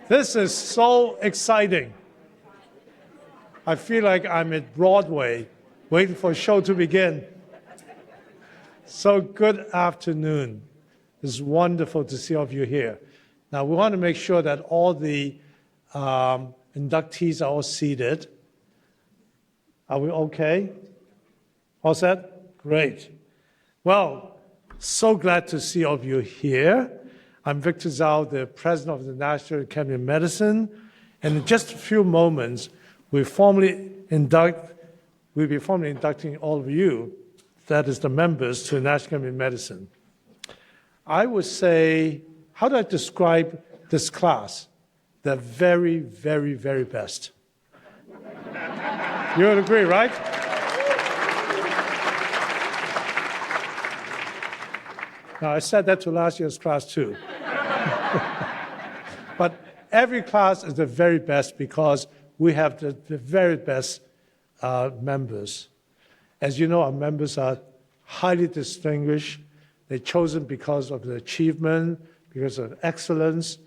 This is so exciting. I feel like I'm at Broadway, waiting for a show to begin. So good afternoon. It's wonderful to see all of you here. Now, we want to make sure that all the inductees are all seated. Are we okay? All set? Great. Well, so glad to see all of you here. I'm Victor Zhao, the president of the National Academy of Medicine. And in just a few moments, we'll be formally inducting all of you, that is the members, to the National Academy of Medicine. I would say, how do I describe this class? The very, very, very best. You would agree, right? Now, I said that to last year's class too. But every class is the very best because we have the very best members. As you know, our members are highly distinguished. They're chosen because of their achievement, because of excellence,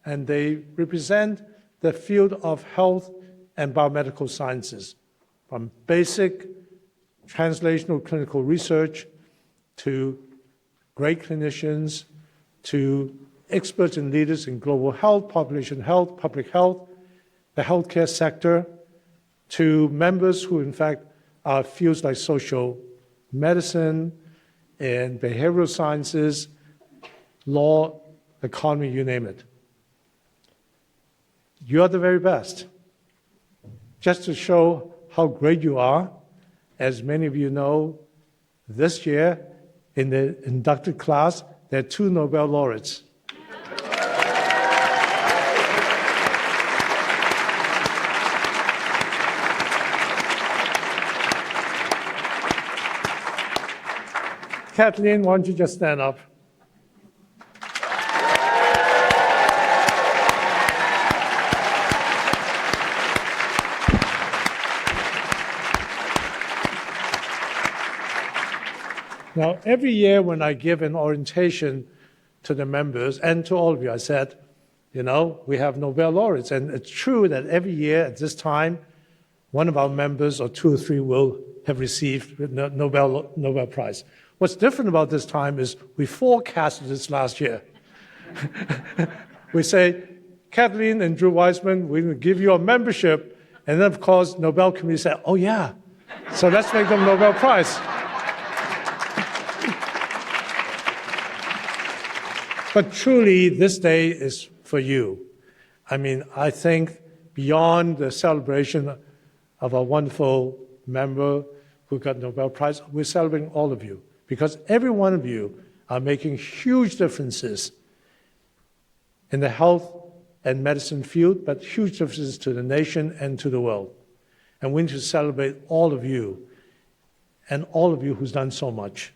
and they represent the field of health and biomedical sciences, from basic translational clinical research to great clinicians, to experts and leaders in global health, population health, public health, the healthcare sector, to members who, in fact, are fields like social medicine and behavioral sciences, law, economy, you name it. You are the very best. Just to show how great you are, as many of you know, this year in the inducted class, there are 2 Nobel laureates. Kathleen, why don't you just stand up? Now, every year when I give an orientation to the members and to all of you, I said, you know, we have Nobel laureates. And it's true that every year at this time, one of our members or 2 or 3 will have received the Nobel Prize. What's different about this time is we forecasted this last year. We say, Kathleen and Drew Weissman, we will give you a membership. And then, of course, Nobel Committee said, oh, yeah, so let's make them Nobel Prize. But truly, this day is for you. I mean, I think beyond the celebration of a wonderful member who got Nobel Prize, we're celebrating all of you because every one of you are making huge differences in the health and medicine field, but huge differences to the nation and to the world. And we need to celebrate all of you and all of you who's done so much.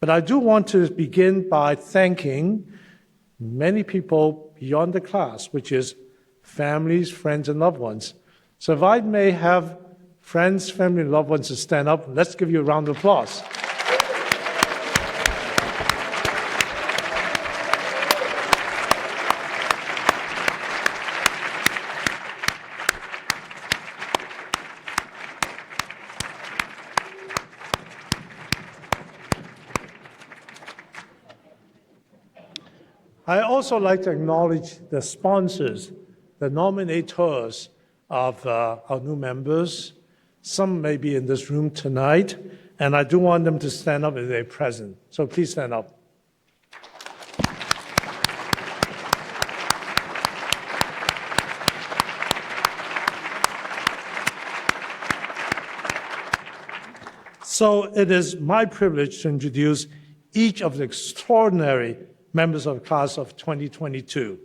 But I do want to begin by thanking many people beyond the class, which is families, friends, and loved ones. So if I may have friends, family, and loved ones to stand up, let's give you a round of applause. I also like to acknowledge the sponsors, the nominators of our new members. Some may be in this room tonight, and I do want them to stand up if they're present. So please stand up. So it is my privilege to introduce each of the extraordinary members of the class of 2022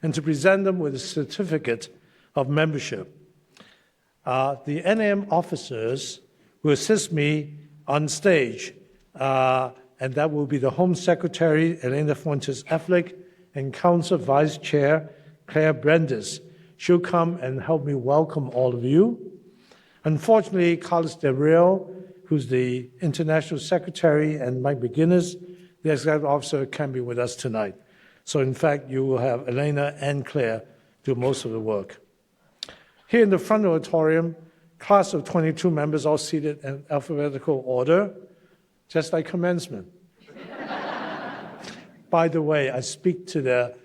and to present them with a certificate of membership. The NAM officers will assist me on stage, and that will be the Home Secretary, Elena Fuentes-Affleck, and Council Vice Chair, Claire Brendis. She'll come and help me welcome all of you. Unfortunately, Carlos Del Rio, who's the International Secretary, and Mike McGuinness, the Executive Officer, can be with us tonight. So in fact, you will have Elena and Claire do most of the work. Here in the front auditorium, class of 22 members all seated in alphabetical order, just like commencement. By the way, I speak to the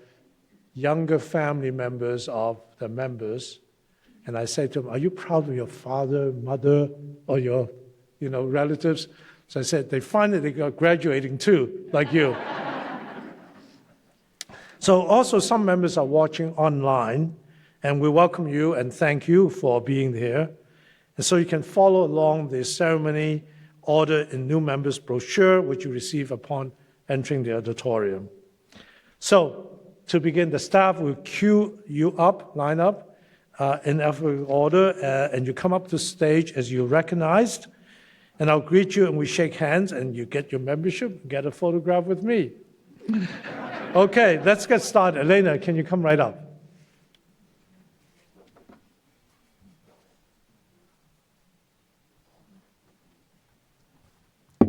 younger family members of the members, and I say to them, are you proud of your father, mother, or your relatives? So I said, they finally they got graduating too, like you. So also some members are watching online, and we welcome you and thank you for being here. And so you can follow along the ceremony order in new members brochure, which you receive upon entering the auditorium. So to begin, the staff will queue you up, line up in alphabetical order, and you come up to stage as you're recognized, and I'll greet you and we shake hands and you get your membership, get a photograph with me. Okay, let's get started. Elena, can you come right up?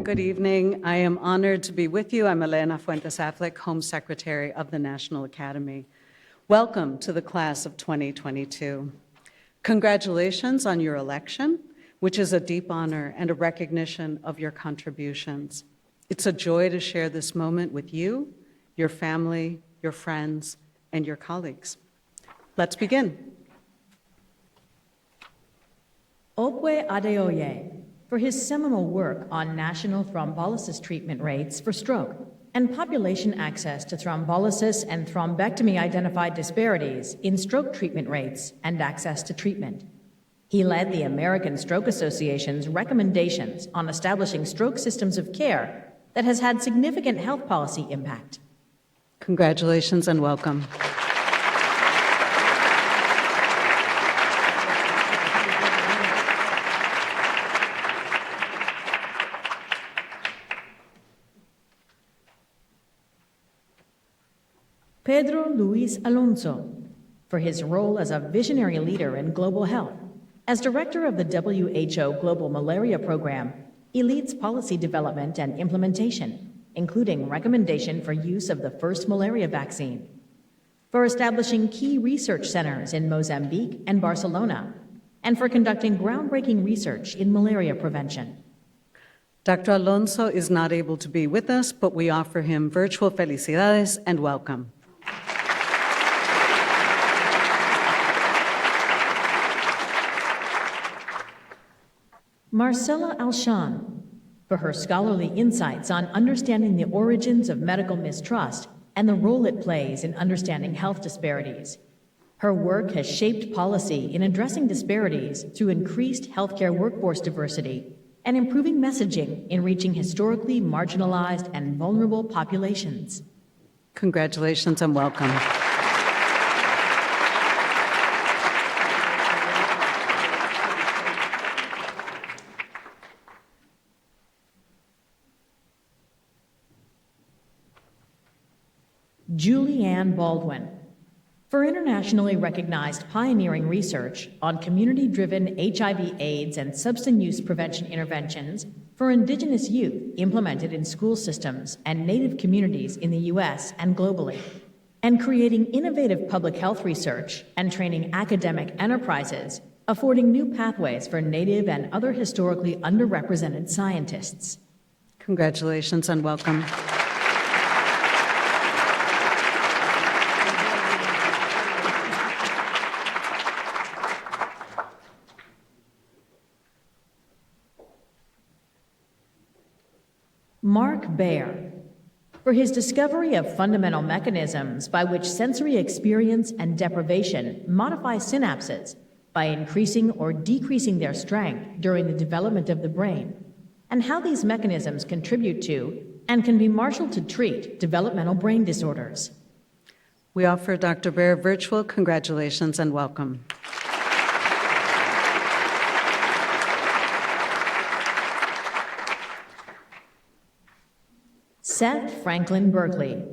Good evening. I am honored to be with you. I'm Elena Fuentes-Affleck, Home Secretary of the National Academy. Welcome to the class of 2022. Congratulations on your election, which is a deep honor and a recognition of your contributions. It's a joy to share this moment with you, your family, your friends, and your colleagues. Let's begin. Okwe Adeoye, for his seminal work on national thrombolysis treatment rates for stroke and population access to thrombolysis and thrombectomy-identified disparities in stroke treatment rates and access to treatment. He led the American Stroke Association's recommendations on establishing stroke systems of care that has had significant health policy impact. Congratulations and welcome. Pedro Luis Alonso, for his role as a visionary leader in global health. As director of the WHO Global Malaria Program, he leads policy development and implementation, including recommendation for use of the first malaria vaccine, for establishing key research centers in Mozambique and Barcelona, and for conducting groundbreaking research in malaria prevention. Dr. Alonso is not able to be with us, but we offer him virtual felicidades and welcome. Marcela Alshan, for her scholarly insights on understanding the origins of medical mistrust and the role it plays in understanding health disparities. Her work has shaped policy in addressing disparities through increased healthcare workforce diversity and improving messaging in reaching historically marginalized and vulnerable populations. Congratulations and welcome. Julianne Baldwin, for internationally recognized pioneering research on community-driven HIV/AIDS and substance use prevention interventions for Indigenous youth implemented in school systems and Native communities in the U.S. and globally, and creating innovative public health research and training academic enterprises, affording new pathways for Native and other historically underrepresented scientists. Congratulations and welcome. Mark Baer, for his discovery of fundamental mechanisms by which sensory experience and deprivation modify synapses by increasing or decreasing their strength during the development of the brain, and how these mechanisms contribute to and can be marshaled to treat developmental brain disorders. We offer Dr. Baer virtual congratulations and welcome. Seth Franklin Berkeley,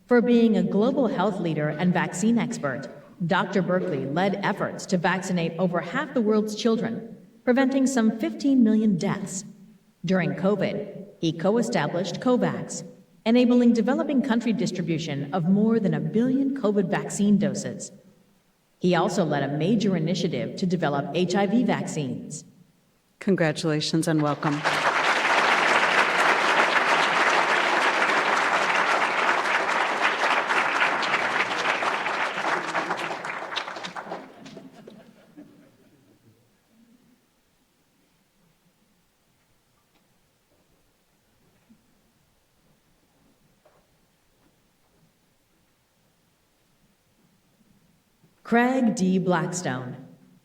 for being a global health leader and vaccine expert. Dr. Berkeley led efforts to vaccinate over half the world's children, preventing some 15 million deaths. During COVID, he co-established COVAX, enabling developing country distribution of more than 1 billion COVID vaccine doses. He also led a major initiative to develop HIV vaccines. Congratulations and welcome. Craig D. Blackstone,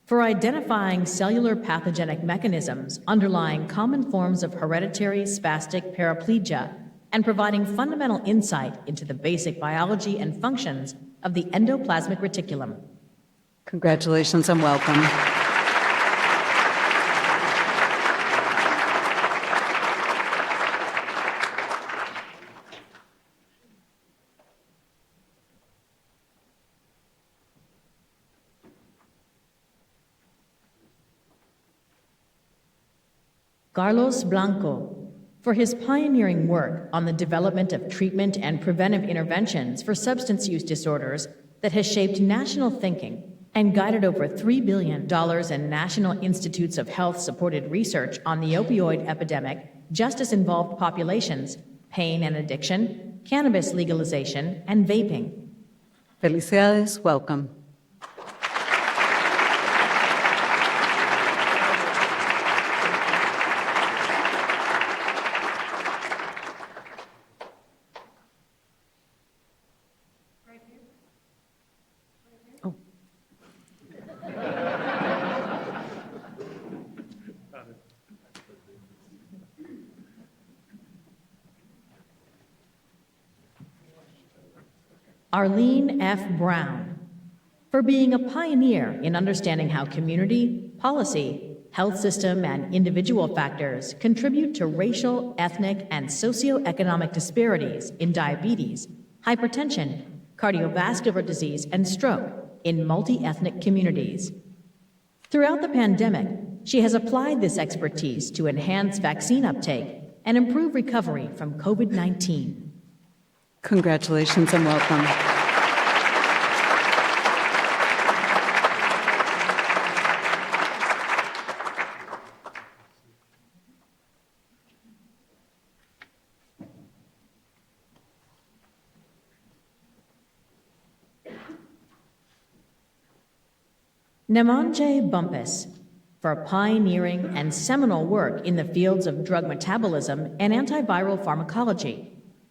for identifying cellular pathogenic mechanisms underlying common forms of hereditary spastic paraplegia and providing fundamental insight into the basic biology and functions of the endoplasmic reticulum. Congratulations and welcome. Carlos Blanco, for his pioneering work on the development of treatment and preventive interventions for substance use disorders that has shaped national thinking and guided over $3 billion in National Institutes of Health-supported research on the opioid epidemic, justice-involved populations, pain and addiction, cannabis legalization, and vaping. Felicidades, welcome. Arlene F. Brown, for being a pioneer in understanding how community, policy, health system, and individual factors contribute to racial, ethnic, and socioeconomic disparities in diabetes, hypertension, cardiovascular disease, and stroke in multi-ethnic communities. Throughout the pandemic, she has applied this expertise to enhance vaccine uptake and improve recovery from COVID-19. Congratulations and welcome. Nemanje Bumpus, for pioneering and seminal work in the fields of drug metabolism and antiviral pharmacology,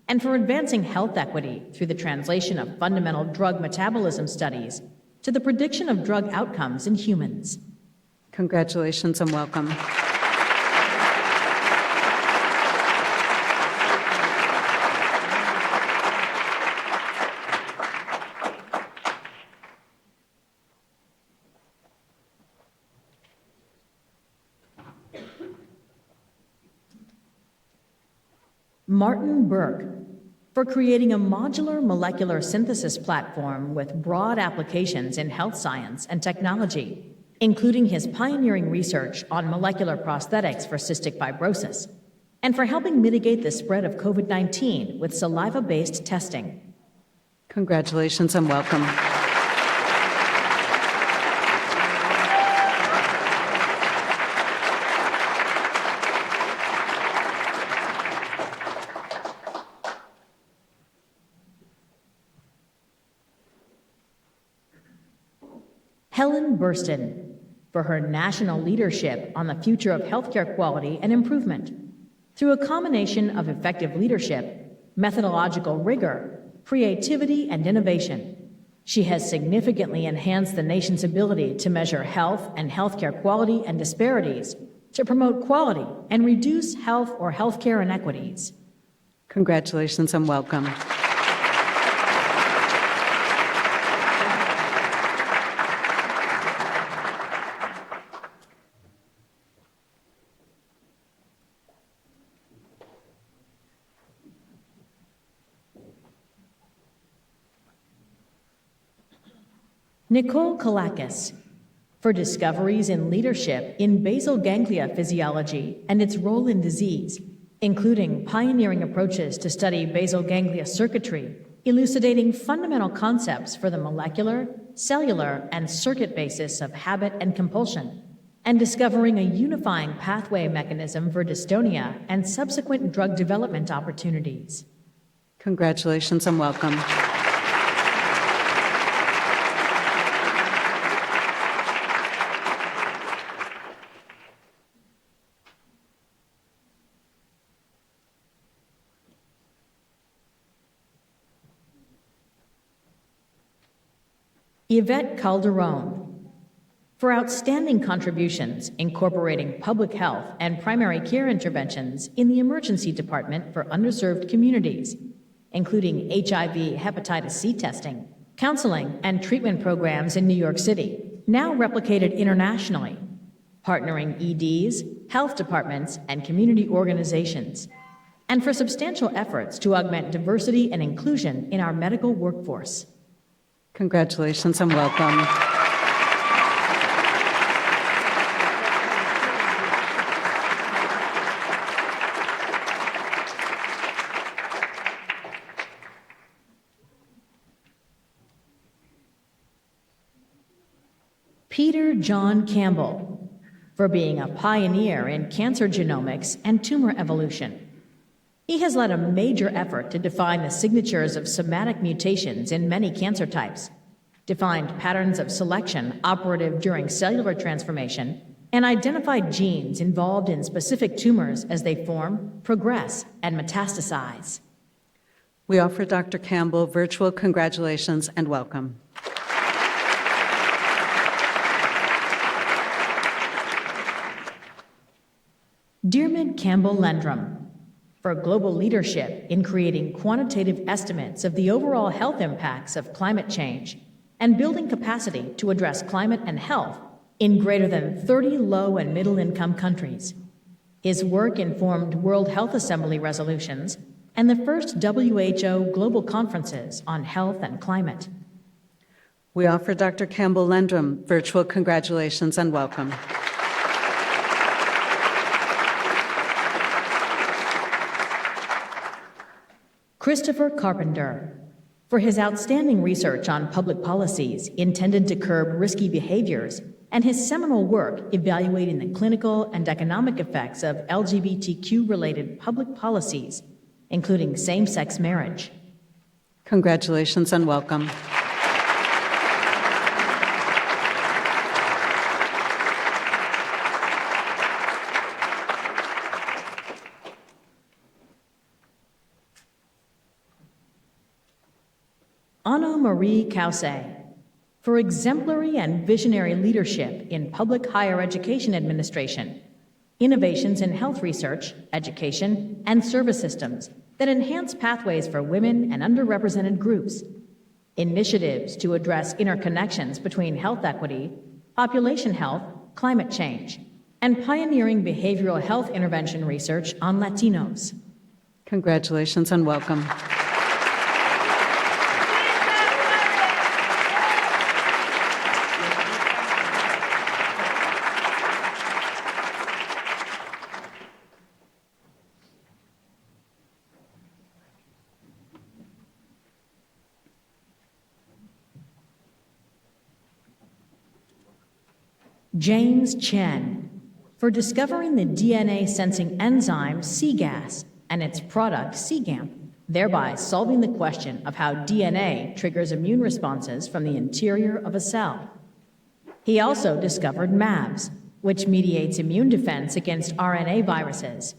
and for advancing health equity through the translation of fundamental drug metabolism studies to the prediction of drug outcomes in humans. Congratulations and welcome. Martin Burke, for creating a modular molecular synthesis platform with broad applications in health science and technology, including his pioneering research on molecular prosthetics for cystic fibrosis, and for helping mitigate the spread of COVID-19 with saliva-based testing. Congratulations and welcome. Helen Burston, for her national leadership on the future of healthcare quality and improvement. Through a combination of effective leadership, methodological rigor, creativity, and innovation, she has significantly enhanced the nation's ability to measure health and healthcare quality and disparities, to promote quality and reduce health or healthcare inequities. Congratulations and welcome. Nicole Kalakis, for discoveries in leadership in basal ganglia physiology and its role in disease, including pioneering approaches to study basal ganglia circuitry, elucidating fundamental concepts for the molecular, cellular, and circuit basis of habit and compulsion, and discovering a unifying pathway mechanism for dystonia and subsequent drug development opportunities. Congratulations and welcome. Yvette Calderon, for outstanding contributions incorporating public health and primary care interventions in the emergency department for underserved communities, including HIV, hepatitis C testing, counseling, and treatment programs in New York City, now replicated internationally, partnering EDs, health departments, and community organizations, and for substantial efforts to augment diversity and inclusion in our medical workforce. Congratulations and welcome. Peter John Campbell, for being a pioneer in cancer genomics and tumor evolution. He has led a major effort to define the signatures of somatic mutations in many cancer types, defined patterns of selection operative during cellular transformation, and identified genes involved in specific tumors as they form, progress, and metastasize. We offer Dr. Campbell virtual congratulations and welcome. Diarmaid Campbell Landrum, for global leadership in creating quantitative estimates of the overall health impacts of climate change and building capacity to address climate and health in greater than 30 low and middle income countries. His work informed World Health Assembly resolutions and the first WHO global conferences on health and climate. We offer Dr. Campbell Landrum virtual congratulations and welcome. Christopher Carpenter, for his outstanding research on public policies intended to curb risky behaviors and his seminal work evaluating the clinical and economic effects of LGBTQ-related public policies, including same-sex marriage. Congratulations and welcome. Anna Marie Causse, for exemplary and visionary leadership in public higher education administration, innovations in health research, education, and service systems that enhance pathways for women and underrepresented groups, initiatives to address interconnections between health equity, population health, climate change, and pioneering behavioral health intervention research on Latinos. Congratulations and welcome. James Chen, for discovering the DNA sensing enzyme cGAS and its product cGAMP, thereby solving the question of how DNA triggers immune responses from the interior of a cell. He also discovered MABs, which mediates immune defense against RNA viruses.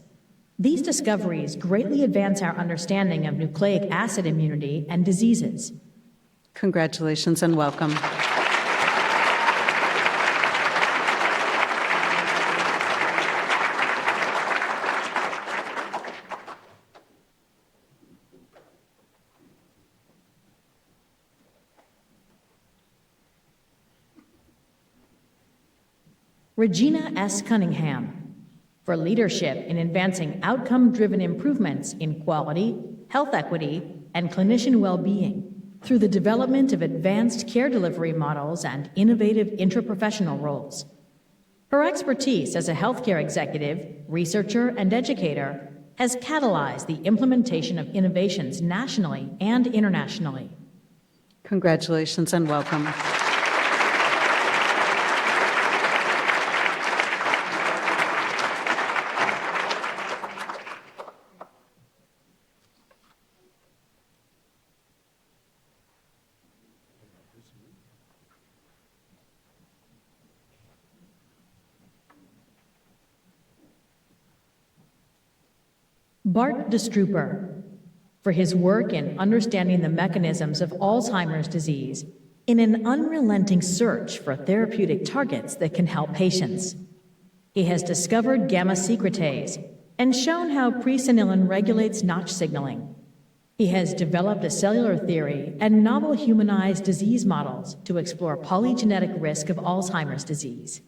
These discoveries greatly advance our understanding of nucleic acid immunity and diseases. Congratulations and welcome. Regina S. Cunningham, for leadership in advancing outcome-driven improvements in quality, health equity, and clinician well-being through the development of advanced care delivery models and innovative intraprofessional roles. Her expertise as a healthcare executive, researcher, and educator has catalyzed the implementation of innovations nationally and internationally. Congratulations and welcome. Bart de Strooper, for his work in understanding the mechanisms of Alzheimer's disease in an unrelenting search for therapeutic targets that can help patients. He has discovered gamma secretase and shown how presenilin regulates Notch signaling. He has developed a cellular theory and novel humanized disease models to explore polygenetic risk of Alzheimer's disease.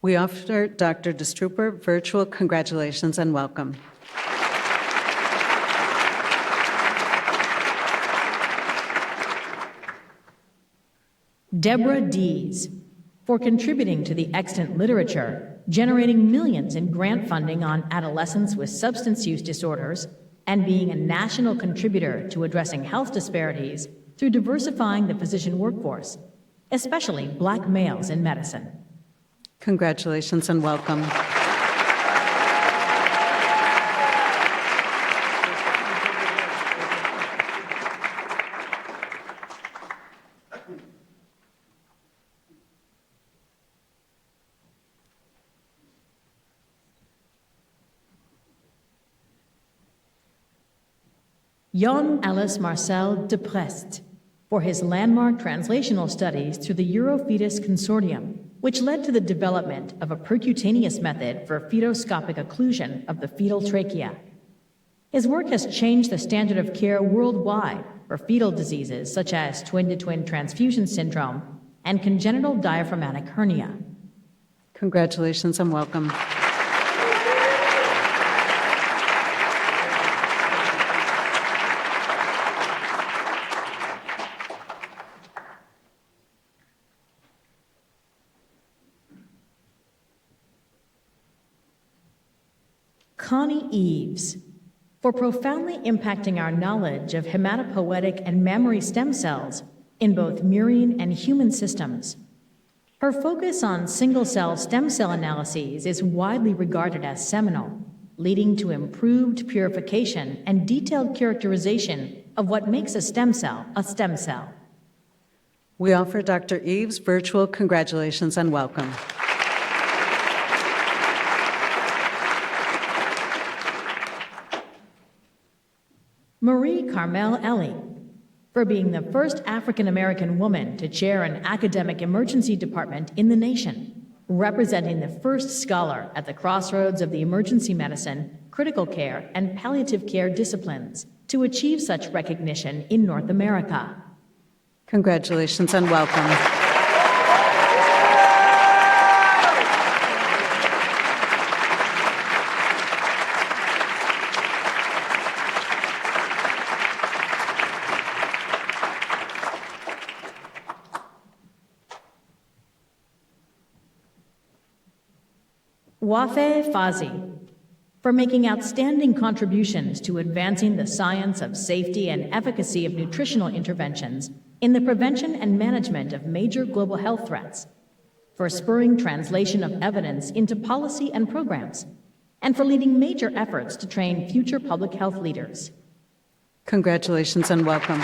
We offer Dr. de Strooper virtual congratulations and welcome. Deborah Dees, for contributing to the extant literature, generating millions in grant funding on adolescents with substance use disorders, and being a national contributor to addressing health disparities through diversifying the physician workforce, especially Black males in medicine. Congratulations and welcome. Jan Alice Marcel de Prest, for his landmark translational studies through the Eurofetus Consortium, which led to the development of a percutaneous method for fetoscopic occlusion of the fetal trachea. His work has changed the standard of care worldwide for fetal diseases such as twin-to-twin transfusion syndrome and congenital diaphragmatic hernia. Congratulations and welcome. Connie Eves, for profoundly impacting our knowledge of hematopoietic and mammary stem cells in both murine and human systems. Her focus on single-cell stem cell analyses is widely regarded as seminal, leading to improved purification and detailed characterization of what makes a stem cell a stem cell. We offer Dr. Eves virtual congratulations and welcome. Marie Carmel Ellie, for being the first African-American woman to chair an academic emergency department in the nation, representing the first scholar at the crossroads of the emergency medicine, critical care, and palliative care disciplines to achieve such recognition in North America. Congratulations and welcome. Wafe Fazi, for making outstanding contributions to advancing the science of safety and efficacy of nutritional interventions in the prevention and management of major global health threats, for spurring translation of evidence into policy and programs, and for leading major efforts to train future public health leaders. Congratulations and welcome.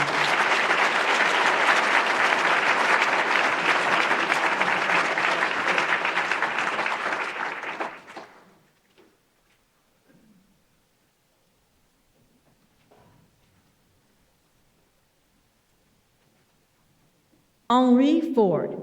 Henri Ford,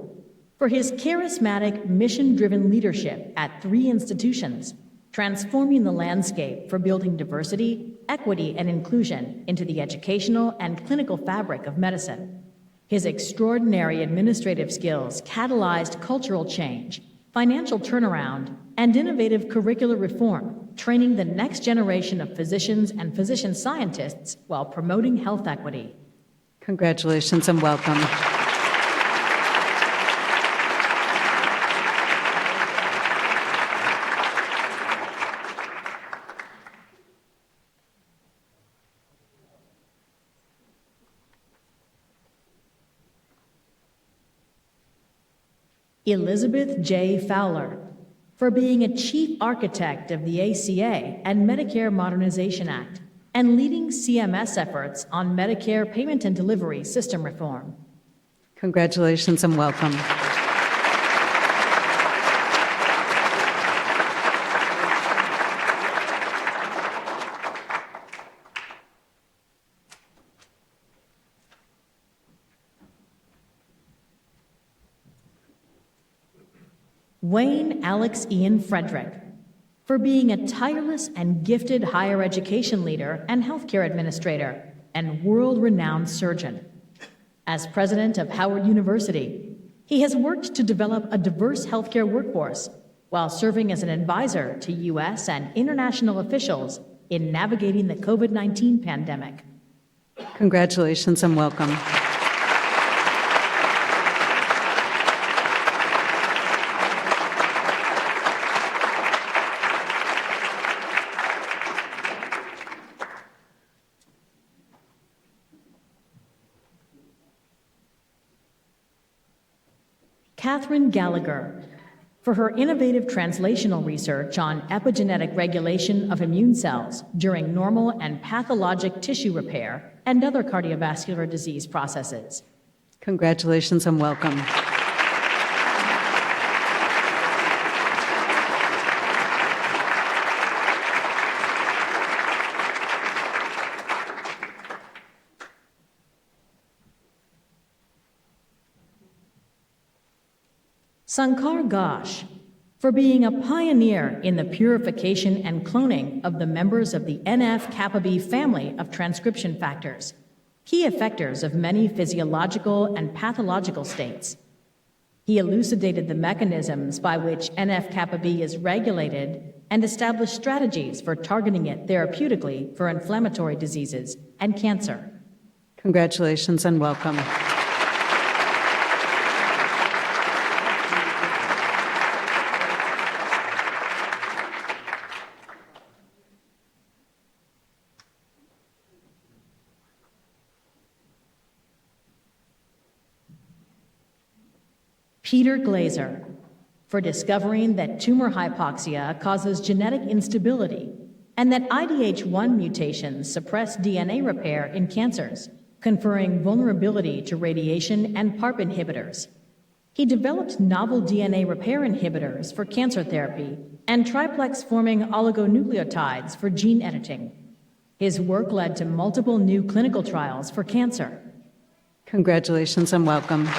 for his charismatic, mission-driven leadership at 3 institutions, transforming the landscape for building diversity, equity, and inclusion into the educational and clinical fabric of medicine. His extraordinary administrative skills catalyzed cultural change, financial turnaround, and innovative curricular reform, training the next generation of physicians and physician scientists while promoting health equity. Congratulations and welcome. Elizabeth J. Fowler, for being a chief architect of the ACA and Medicare Modernization Act and leading CMS efforts on Medicare payment and delivery system reform. Congratulations and welcome. Wayne Alex Ian Frederick, for being a tireless and gifted higher education leader and healthcare administrator and world-renowned surgeon. As president of Howard University, he has worked to develop a diverse healthcare workforce while serving as an advisor to U.S. and international officials in navigating the COVID-19 pandemic. Congratulations and welcome. Catherine Gallagher, for her innovative translational research on epigenetic regulation of immune cells during normal and pathologic tissue repair and other cardiovascular disease processes. Congratulations and welcome. Sankar Ghosh, for being a pioneer in the purification and cloning of the members of the NF-kappa B family of transcription factors, key effectors of many physiological and pathological states. He elucidated the mechanisms by which NF-kappa B is regulated and established strategies for targeting it therapeutically for inflammatory diseases and cancer. Congratulations and welcome. Peter Glazer, for discovering that tumor hypoxia causes genetic instability and that IDH1 mutations suppress DNA repair in cancers, conferring vulnerability to radiation and PARP inhibitors. He developed novel DNA repair inhibitors for cancer therapy and triplex-forming oligonucleotides for gene editing. His work led to multiple new clinical trials for cancer. Congratulations and welcome.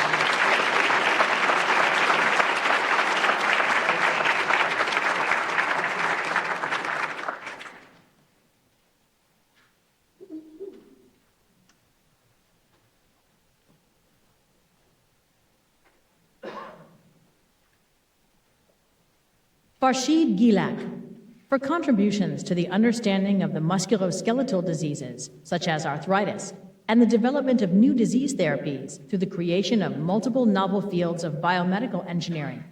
Farshid Gilak, for contributions to the understanding of the musculoskeletal diseases, such as arthritis, and the development of new disease therapies through the creation of multiple novel fields of biomedical engineering,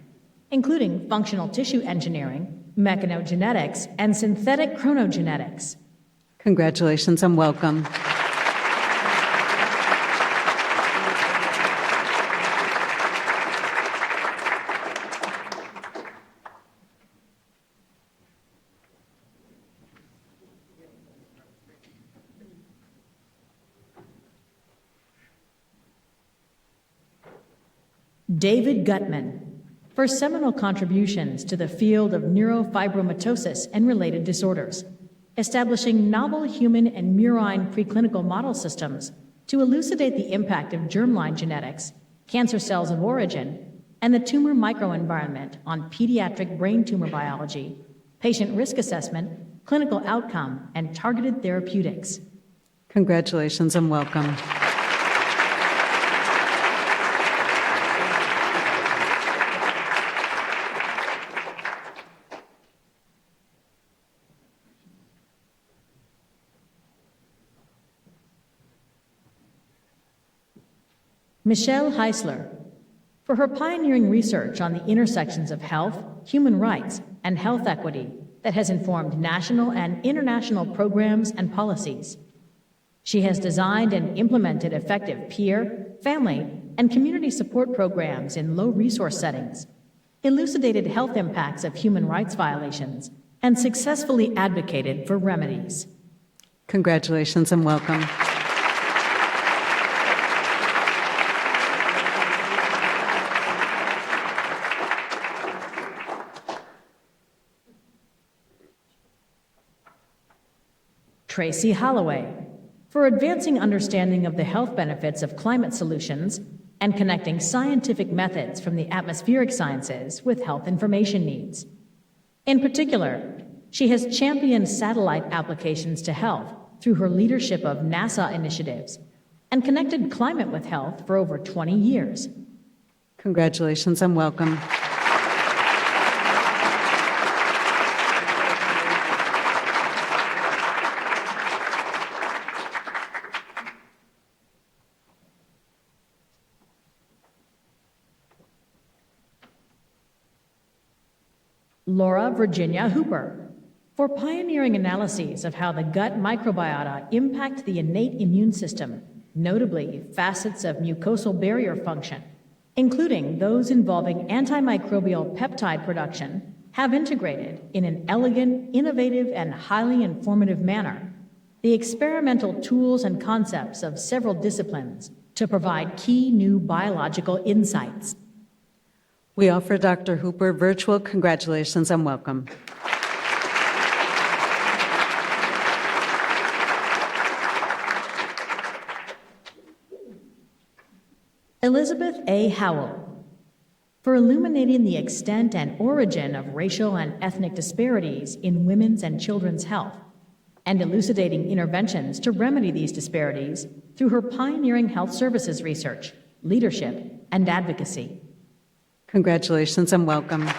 including functional tissue engineering, mechanogenetics, and synthetic chronogenetics. Congratulations and welcome. David Gutman, for seminal contributions to the field of neurofibromatosis and related disorders, establishing novel human and murine preclinical model systems to elucidate the impact of germline genetics, cancer cells of origin, and the tumor microenvironment on pediatric brain tumor biology, patient risk assessment, clinical outcome, and targeted therapeutics. Congratulations and welcome. Michelle Heisler, for her pioneering research on the intersections of health, human rights, and health equity that has informed national and international programs and policies. She has designed and implemented effective peer, family, and community support programs in low-resource settings, elucidated health impacts of human rights violations, and successfully advocated for remedies. Congratulations and welcome. Tracy Holloway, for advancing understanding of the health benefits of climate solutions and connecting scientific methods from the atmospheric sciences with health information needs. In particular, she has championed satellite applications to health through her leadership of NASA initiatives and connected climate with health for over 20 years. Congratulations and welcome. Laura Virginia Hooper, for pioneering analyses of how the gut microbiota impact the innate immune system, notably facets of mucosal barrier function, including those involving antimicrobial peptide production, have integrated in an elegant, innovative, and highly informative manner the experimental tools and concepts of several disciplines to provide key new biological insights. We offer Dr. Hooper virtual congratulations and welcome. Elizabeth A. Howell, for illuminating the extent and origin of racial and ethnic disparities in women's and children's health, and elucidating interventions to remedy these disparities through her pioneering health services research, leadership, and advocacy. Congratulations and welcome.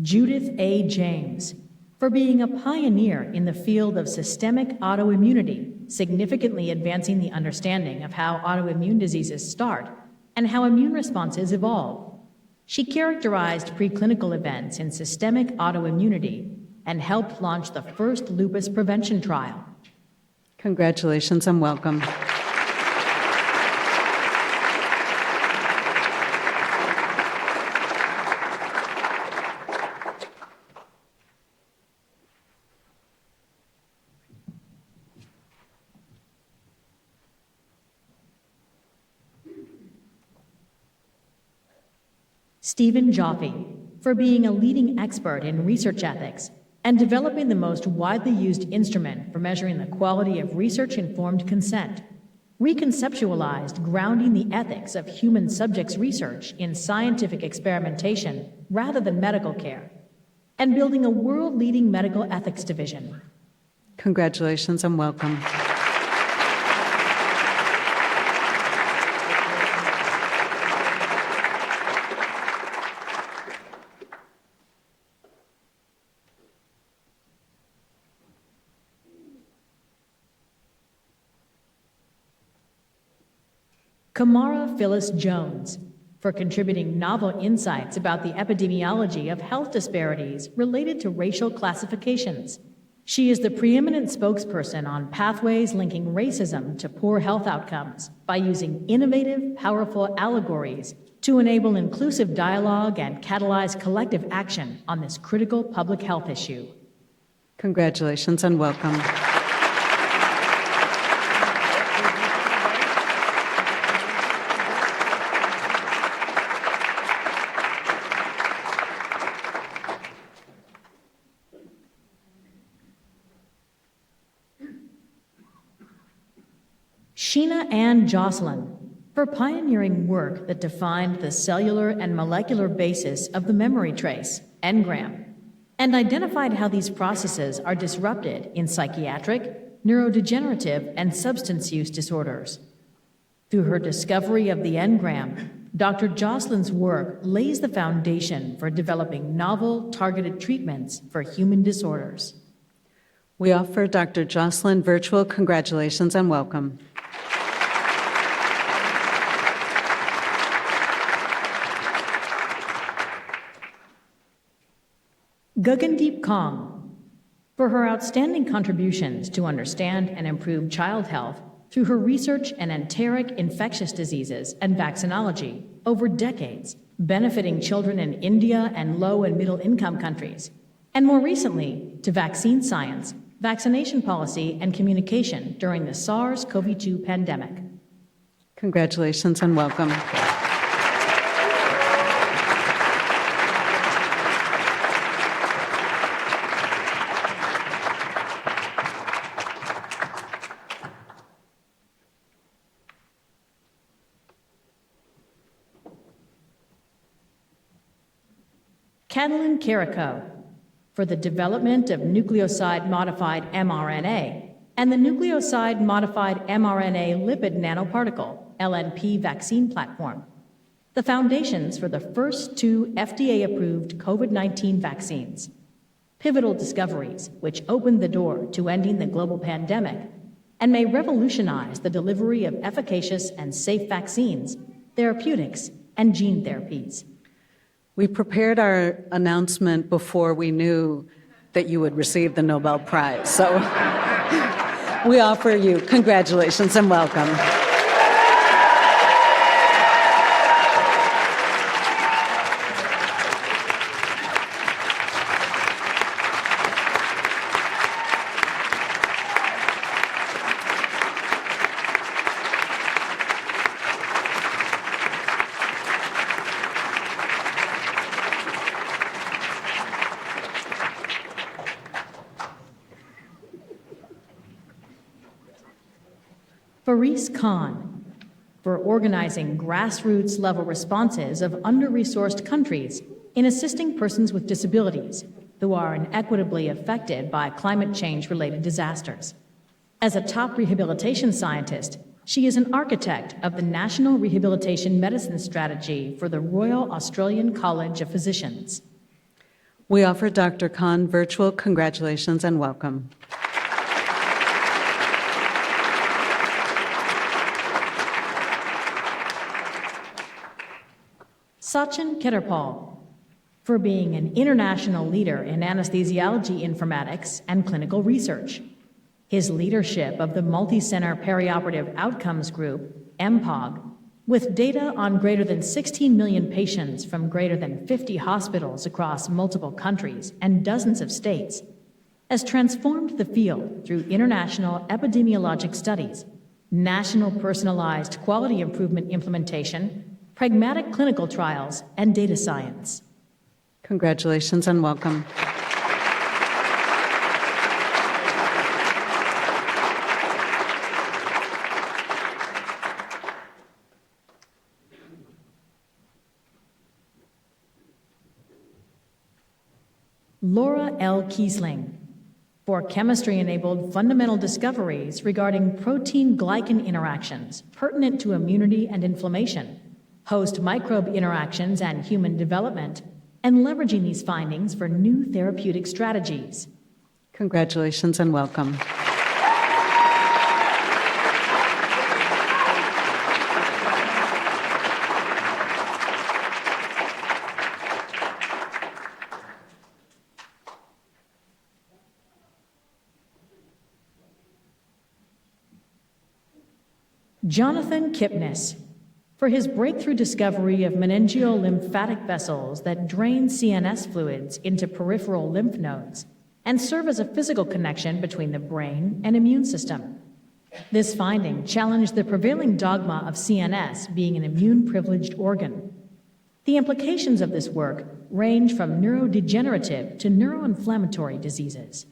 Judith A. James, for being a pioneer in the field of systemic autoimmunity, significantly advancing the understanding of how autoimmune diseases start and how immune responses evolve. She characterized preclinical events in systemic autoimmunity and helped launch the first lupus prevention trial. Congratulations and welcome. Stephen Joffe, for being a leading expert in research ethics and developing the most widely used instrument for measuring the quality of research-informed consent, reconceptualized grounding the ethics of human subjects research in scientific experimentation rather than medical care, and building a world-leading medical ethics division. Congratulations and welcome. Kamara Phyllis Jones, for contributing novel insights about the epidemiology of health disparities related to racial classifications. She is the preeminent spokesperson on pathways linking racism to poor health outcomes by using innovative, powerful allegories to enable inclusive dialogue and catalyze collective action on this critical public health issue. Congratulations and welcome. Sheena Ann Jocelyn, for pioneering work that defined the cellular and molecular basis of the memory trace, engram, and identified how these processes are disrupted in psychiatric, neurodegenerative, and substance use disorders. Through her discovery of the engram, Dr. Jocelyn's work lays the foundation for developing novel, targeted treatments for human disorders. We offer Dr. Jocelyn virtual congratulations and welcome. Gagandeep Kong, for her outstanding contributions to understand and improve child health through her research in enteric infectious diseases and vaccinology over decades, benefiting children in India and low and middle income countries, and more recently to vaccine science, vaccination policy, and communication during the SARS-CoV-2 pandemic. Congratulations and welcome. Catalin Carrico, for the development of nucleoside-modified mRNA and the nucleoside-modified mRNA lipid nanoparticle, LNP vaccine platform, the foundations for the first 2 FDA-approved COVID-19 vaccines, pivotal discoveries which opened the door to ending the global pandemic and may revolutionize the delivery of efficacious and safe vaccines, therapeutics, and gene therapies. We prepared our announcement before we knew that you would receive the Nobel Prize. So we offer you congratulations and welcome. Faris Khan, for organizing grassroots-level responses of under-resourced countries in assisting persons with disabilities who are inequitably affected by climate change-related disasters. As a top rehabilitation scientist, she is an architect of the National Rehabilitation Medicine Strategy for the Royal Australian College of Physicians. We offer Dr. Khan virtual congratulations and welcome. Sachin Ketterpal, for being an international leader in anesthesiology informatics and clinical research. His leadership of the Multi-Center Perioperative Outcomes Group, MPOG, with data on greater than 16 million patients from greater than 50 hospitals across multiple countries and dozens of states, has transformed the field through international epidemiologic studies, national personalized quality improvement implementation, pragmatic clinical trials, and data science. Congratulations and welcome. Laura L. Kiesling, for chemistry-enabled fundamental discoveries regarding protein-glycan interactions pertinent to immunity and inflammation, host microbe interactions and human development, and leveraging these findings for new therapeutic strategies. Congratulations and welcome. Jonathan Kipnis, for his breakthrough discovery of meningiolymphatic vessels that drain CNS fluids into peripheral lymph nodes and serve as a physical connection between the brain and immune system. This finding challenged the prevailing dogma of CNS being an immune-privileged organ. The implications of this work range from neurodegenerative to neuroinflammatory diseases.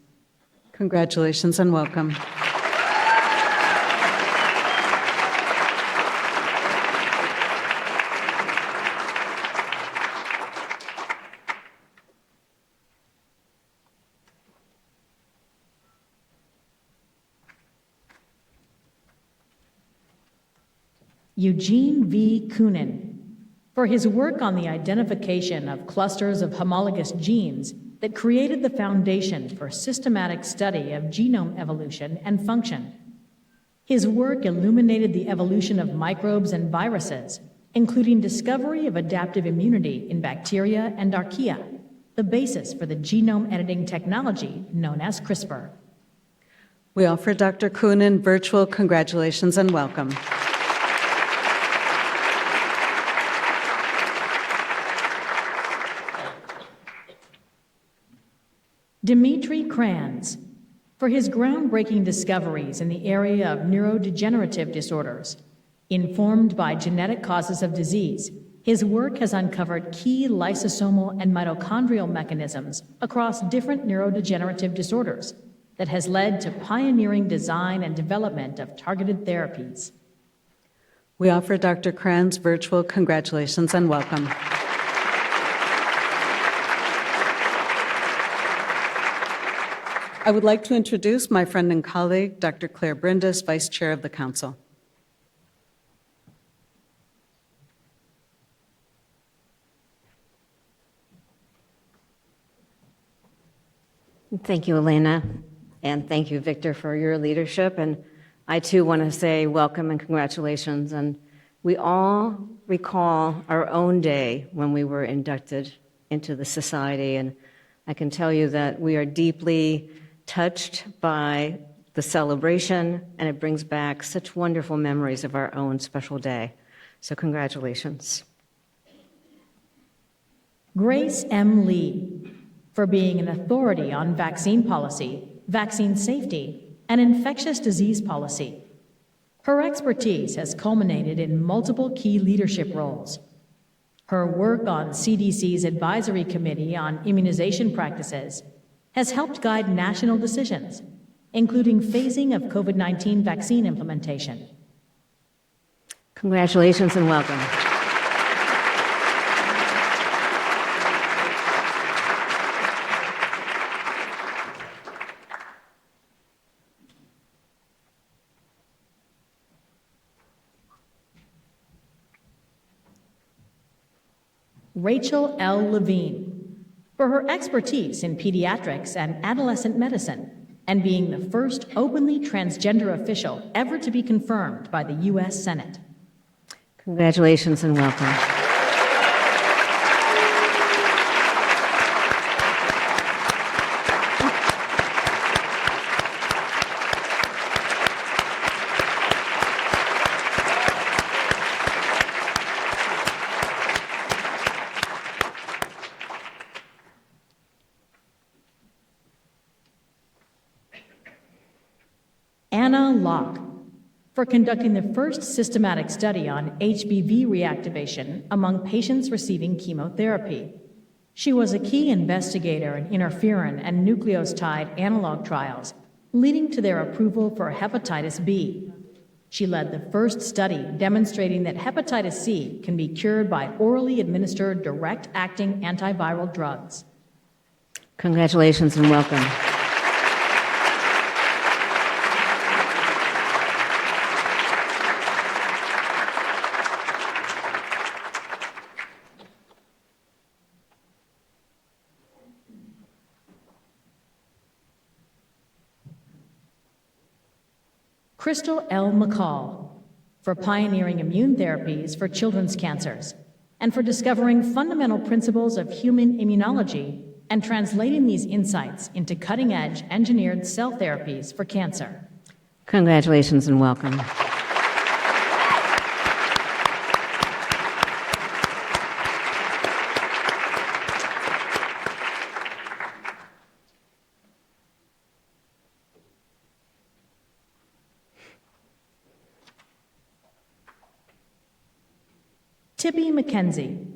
Congratulations and welcome. Eugene V. Koonin, for his work on the identification of clusters of homologous genes that created the foundation for systematic study of genome evolution and function. His work illuminated the evolution of microbes and viruses, including discovery of adaptive immunity in bacteria and archaea, the basis for the genome editing technology known as CRISPR. We offer Dr. Coonan virtual congratulations and welcome. Dimitri Kranz, for his groundbreaking discoveries in the area of neurodegenerative disorders. Informed by genetic causes of disease, his work has uncovered key lysosomal and mitochondrial mechanisms across different neurodegenerative disorders that has led to pioneering design and development of targeted therapies. We offer Dr. Kranz virtual congratulations and welcome. I would like to introduce my friend and colleague, Dr. Claire Brindis, Vice Chair of the Council. Thank you, Elena, and thank you, Victor, for your leadership. And I, too, want to say welcome and congratulations. And we all recall our own day when we were inducted into the society. And I can tell you that we are deeply touched by the celebration, and it brings back such wonderful memories of our own special day. So congratulations. Grace M. Lee, for being an authority on vaccine policy, vaccine safety, and infectious disease policy. Her expertise has culminated in multiple key leadership roles. Her work on CDC's Advisory Committee on Immunization Practices has helped guide national decisions, including phasing of COVID-19 vaccine implementation. Congratulations and welcome. Rachel L. Levine, for her expertise in pediatrics and adolescent medicine, and being the first openly transgender official ever to be confirmed by the U.S. Senate. Congratulations and welcome. Anna Locke, for conducting the first systematic study on HBV reactivation among patients receiving chemotherapy. She was a key investigator in interferon and nucleoside analog trials, leading to their approval for hepatitis B. She led the first study demonstrating that hepatitis C can be cured by orally administered direct-acting antiviral drugs. Congratulations and welcome. Crystal L. McCall, for pioneering immune therapies for children's cancers, and for discovering fundamental principles of human immunology and translating these insights into cutting-edge engineered cell therapies for cancer. Congratulations and welcome. Tibby McKenzie,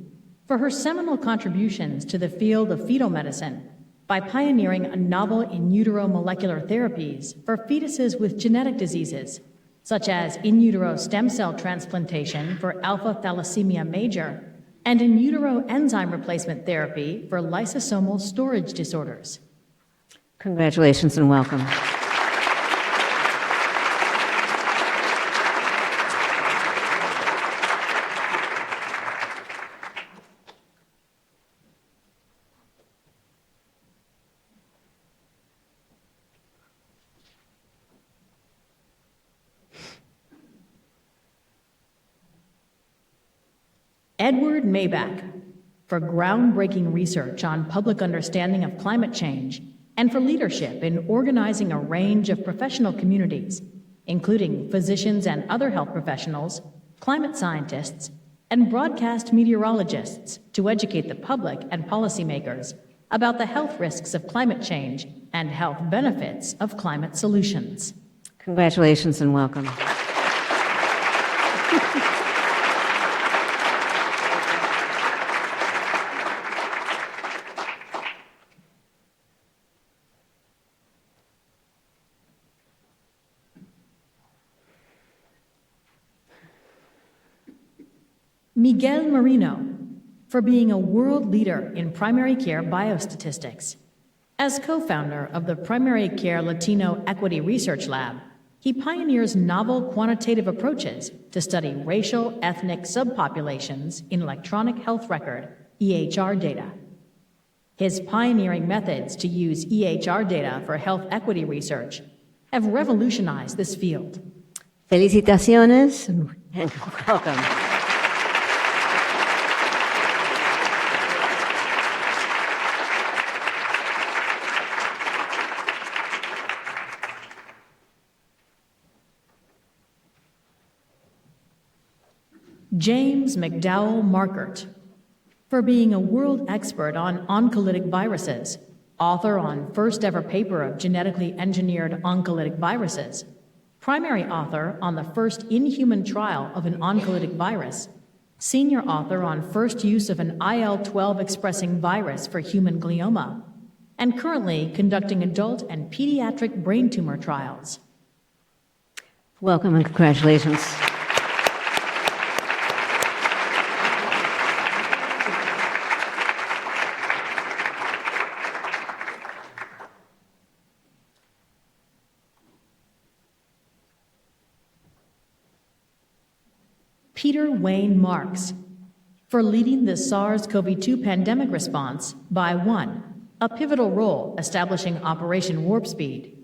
for her seminal contributions to the field of fetal medicine by pioneering a novel in utero molecular therapies for fetuses with genetic diseases, such as in utero stem cell transplantation for alpha thalassemia major and in utero enzyme replacement therapy for lysosomal storage disorders. Congratulations and welcome. Edward Maybach, for groundbreaking research on public understanding of climate change, and for leadership in organizing a range of professional communities, including physicians and other health professionals, climate scientists, and broadcast meteorologists to educate the public and policymakers about the health risks of climate change and health benefits of climate solutions. Congratulations and welcome. Miguel Marino, for being a world leader in primary care biostatistics. As co-founder of the Primary Care Latino Equity Research Lab, he pioneers novel quantitative approaches to study racial ethnic subpopulations in electronic health record, EHR data. His pioneering methods to use EHR data for health equity research have revolutionized this field. Felicitaciones and welcome. James McDowell Markert, for being a world expert on oncolytic viruses, author on first ever paper of genetically engineered oncolytic viruses, primary author on the first in-human trial of an oncolytic virus, senior author on first use of an IL-12 expressing virus for human glioma, and currently conducting adult and pediatric brain tumor trials. Welcome and congratulations. Peter Wayne Marks, for leading the SARS-CoV-2 pandemic response by 1. A pivotal role establishing Operation Warp Speed,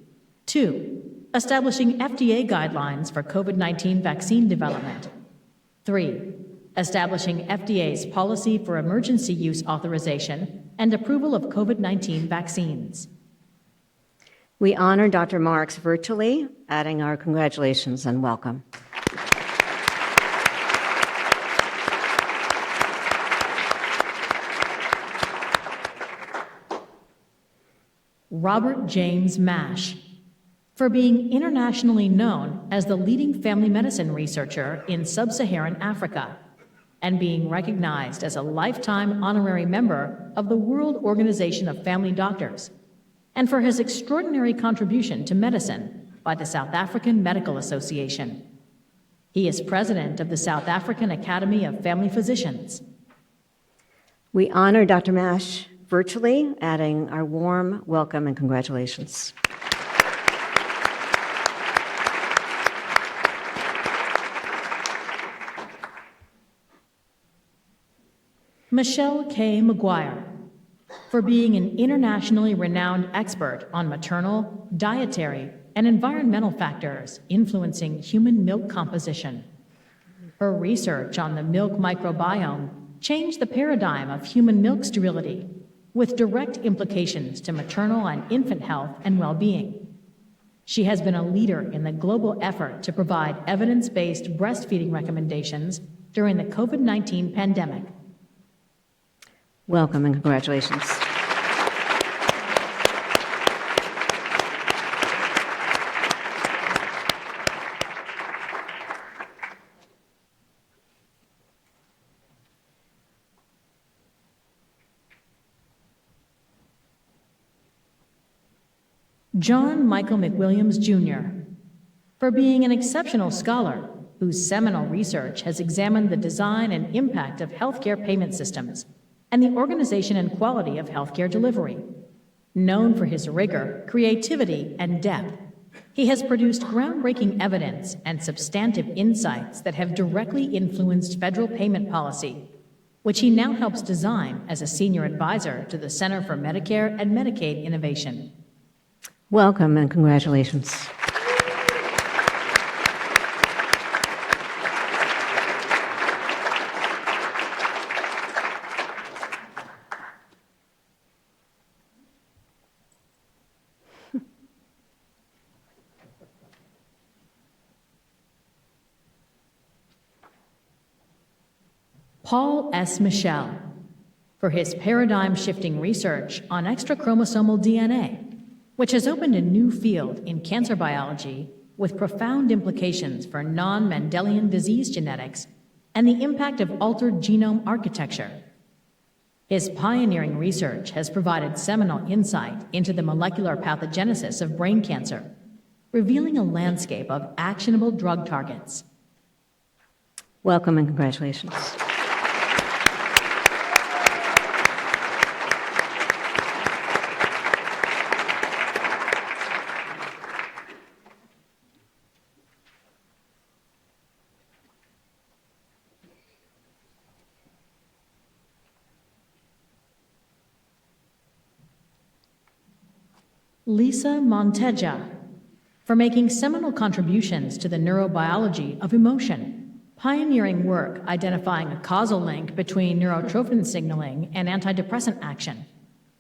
2. Establishing FDA guidelines for COVID-19 vaccine development, 3. Establishing FDA's policy for emergency use authorization and approval of COVID-19 vaccines. We honor Dr. Marks virtually, adding our congratulations and welcome. Robert James Mash, for being internationally known as the leading family medicine researcher in sub-Saharan Africa and being recognized as a lifetime honorary member of the World Organization of Family Doctors, and for his extraordinary contribution to medicine by the South African Medical Association. He is president of the South African Academy of Family Physicians. We honor Dr. Mash virtually, adding our warm welcome and congratulations. Michelle K. McGuire, for being an internationally renowned expert on maternal, dietary, and environmental factors influencing human milk composition. Her research on the milk microbiome changed the paradigm of human milk sterility, with direct implications to maternal and infant health and well-being. She has been a leader in the global effort to provide evidence-based breastfeeding recommendations during the COVID-19 pandemic. Welcome and congratulations. John Michael McWilliams, Jr., for being an exceptional scholar whose seminal research has examined the design and impact of healthcare payment systems and the organization and quality of healthcare delivery. Known for his rigor, creativity, and depth, he has produced groundbreaking evidence and substantive insights that have directly influenced federal payment policy, which he now helps design as a senior advisor to the Center for Medicare and Medicaid Innovation. Welcome and congratulations. Paul S. Michel, for his paradigm-shifting research on extrachromosomal DNA, which has opened a new field in cancer biology with profound implications for non-Mendelian disease genetics and the impact of altered genome architecture. His pioneering research has provided seminal insight into the molecular pathogenesis of brain cancer, revealing a landscape of actionable drug targets. Welcome and congratulations. Lisa Monteja, for making seminal contributions to the neurobiology of emotion, pioneering work identifying a causal link between neurotrophin signaling and antidepressant action,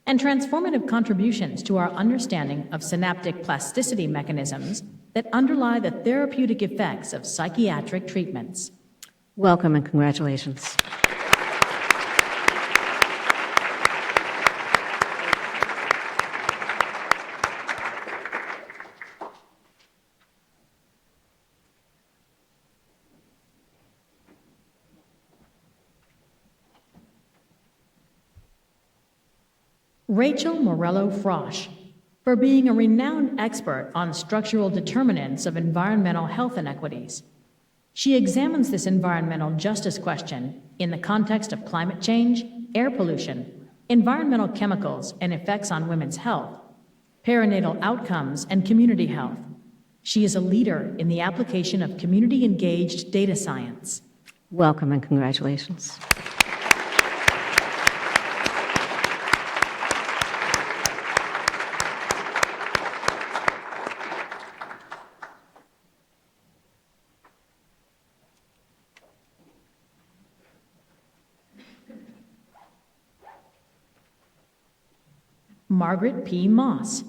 and transformative contributions to our understanding of synaptic plasticity mechanisms that underlie the therapeutic effects of psychiatric treatments. Welcome and congratulations. Rachel Morello-Frosch, for being a renowned expert on structural determinants of environmental health inequities. She examines this environmental justice question in the context of climate change, air pollution, environmental chemicals and effects on women's health, perinatal outcomes, and community health. She is a leader in the application of community-engaged data science. Welcome and congratulations. Margaret P. Moss,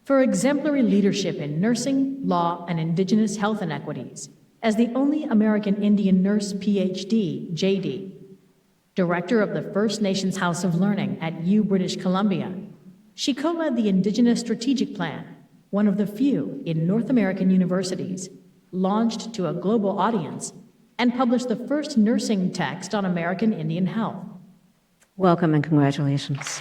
for exemplary leadership in nursing, law, and Indigenous health inequities, as the only American Indian nurse PhD, JD, Director of the First Nations House of Learning at U British Columbia. She co-led the Indigenous Strategic Plan, one of the few in North American universities, launched to a global audience, and published the first nursing text on American Indian health. Welcome and congratulations.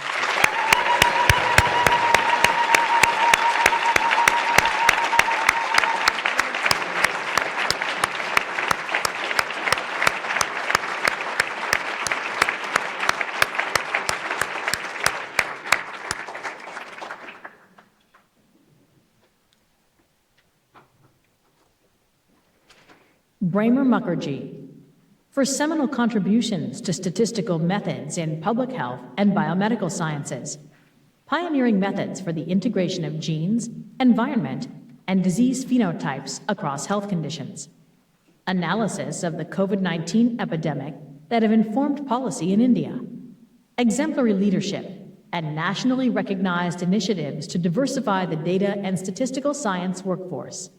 Bramer Mukherjee, for seminal contributions to statistical methods in public health and biomedical sciences, pioneering methods for the integration of genes, environment, and disease phenotypes across health conditions, analysis of the COVID-19 epidemic that have informed policy in India, exemplary leadership, and nationally recognized initiatives to diversify the data and statistical science workforce.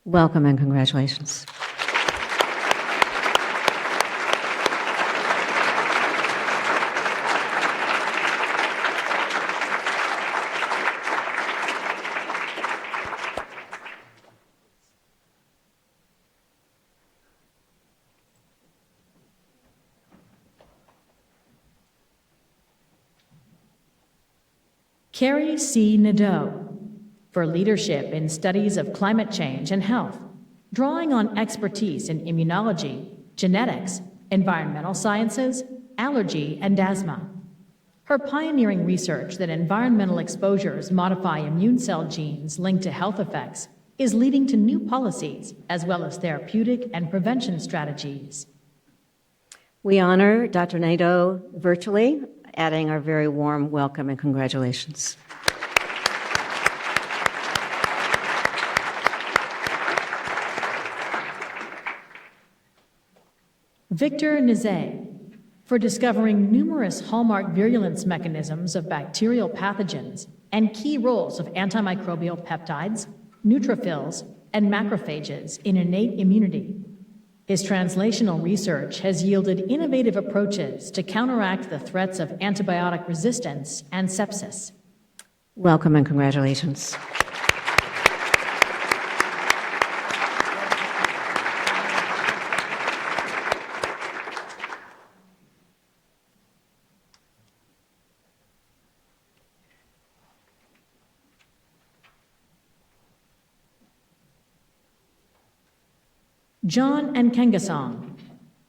Welcome and congratulations. Carrie C. Nadeau, for leadership in studies of climate change and health, drawing on expertise in immunology, genetics, environmental sciences, allergy, and asthma. Her pioneering research that environmental exposures modify immune cell genes linked to health effects is leading to new policies as well as therapeutic and prevention strategies. We honor Dr. Nadeau virtually, adding our very warm welcome and congratulations. Victor Nizet, for discovering numerous hallmark virulence mechanisms of bacterial pathogens and key roles of antimicrobial peptides, neutrophils, and macrophages in innate immunity. His translational research has yielded innovative approaches to counteract the threats of antibiotic resistance and sepsis. Welcome and congratulations. John Nkengasong,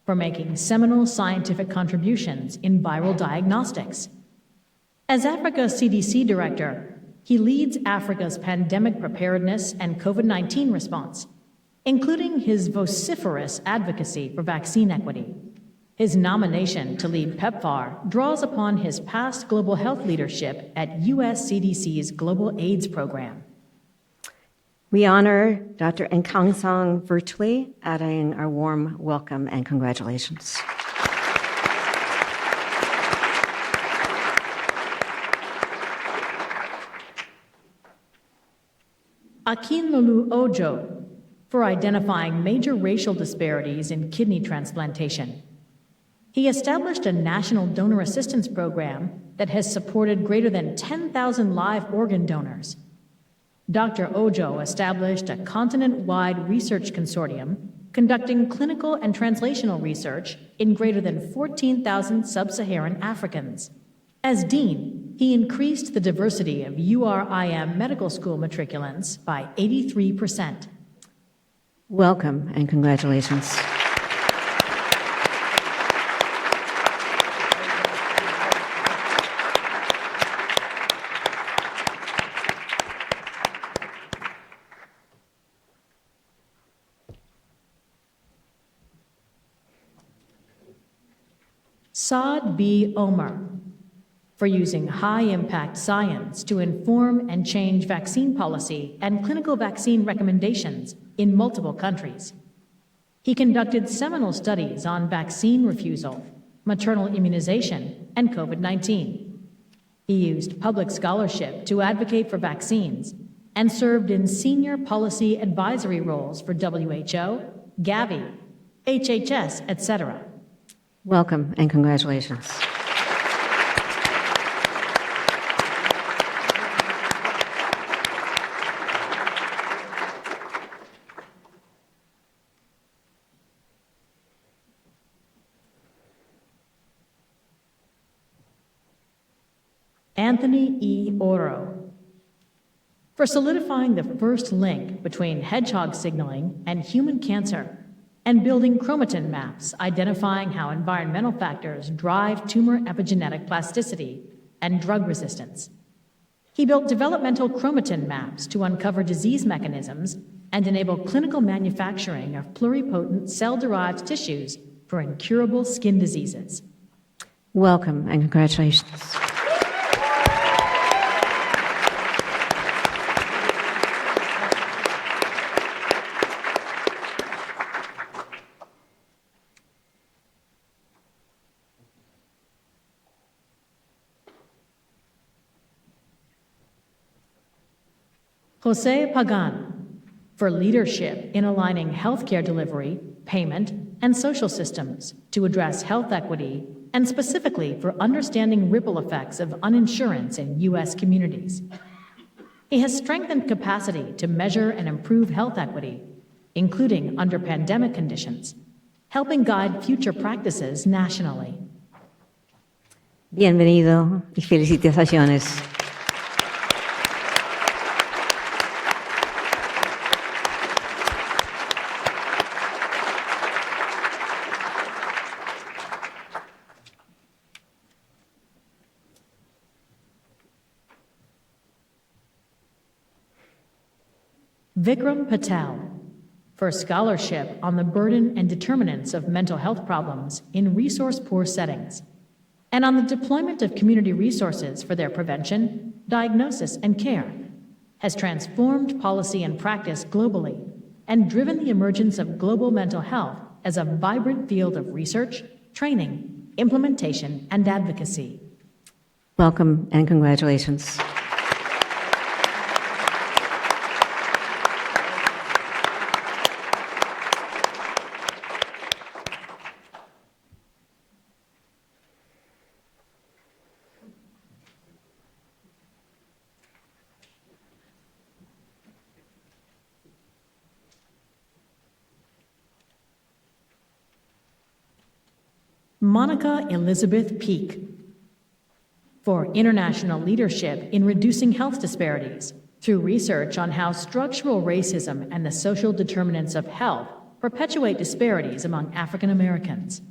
for making seminal scientific contributions in viral diagnostics. As Africa CDC Director, he leads Africa's pandemic preparedness and COVID-19 response, including his vociferous advocacy for vaccine equity. His nomination to lead PEPFAR draws upon his past global health leadership at US CDC's Global AIDS Program. We honor Dr. Nkengasong virtually, adding our warm welcome and congratulations. Akinlolu Ojo, for identifying major racial disparities in kidney transplantation. He established a national donor assistance program that has supported greater than 10,000 live organ donors. Dr. Ojo established a continent-wide research consortium conducting clinical and translational research in greater than 14,000 sub-Saharan Africans. As dean, he increased the diversity of URIM medical school matriculants by 83%. Welcome and congratulations. Saad B. Omar, for using high-impact science to inform and change vaccine policy and clinical vaccine recommendations in multiple countries. He conducted seminal studies on vaccine refusal, maternal immunization, and COVID-19. He used public scholarship to advocate for vaccines and served in senior policy advisory roles for WHO, Gavi, HHS, etc. Welcome and congratulations. Anthony E. Oro, for solidifying the first link between hedgehog signaling and human cancer and building chromatin maps identifying how environmental factors drive tumor epigenetic plasticity and drug resistance. He built developmental chromatin maps to uncover disease mechanisms and enable clinical manufacturing of pluripotent cell-derived tissues for incurable skin diseases. Welcome and congratulations. Jose Pagan, for leadership in aligning healthcare delivery, payment, and social systems to address health equity, and specifically for understanding ripple effects of uninsurance in U.S. communities. He has strengthened capacity to measure and improve health equity, including under pandemic conditions, helping guide future practices nationally. Bienvenido y felicitaciones. Vikram Patel, for scholarship on the burden and determinants of mental health problems in resource-poor settings, and on the deployment of community resources for their prevention, diagnosis, and care, has transformed policy and practice globally and driven the emergence of global mental health as a vibrant field of research, training, implementation, and advocacy. Welcome and congratulations. Monica Elizabeth Peak. For international leadership in reducing health disparities through research on how structural racism and the social determinants of health perpetuate disparities among African Americans.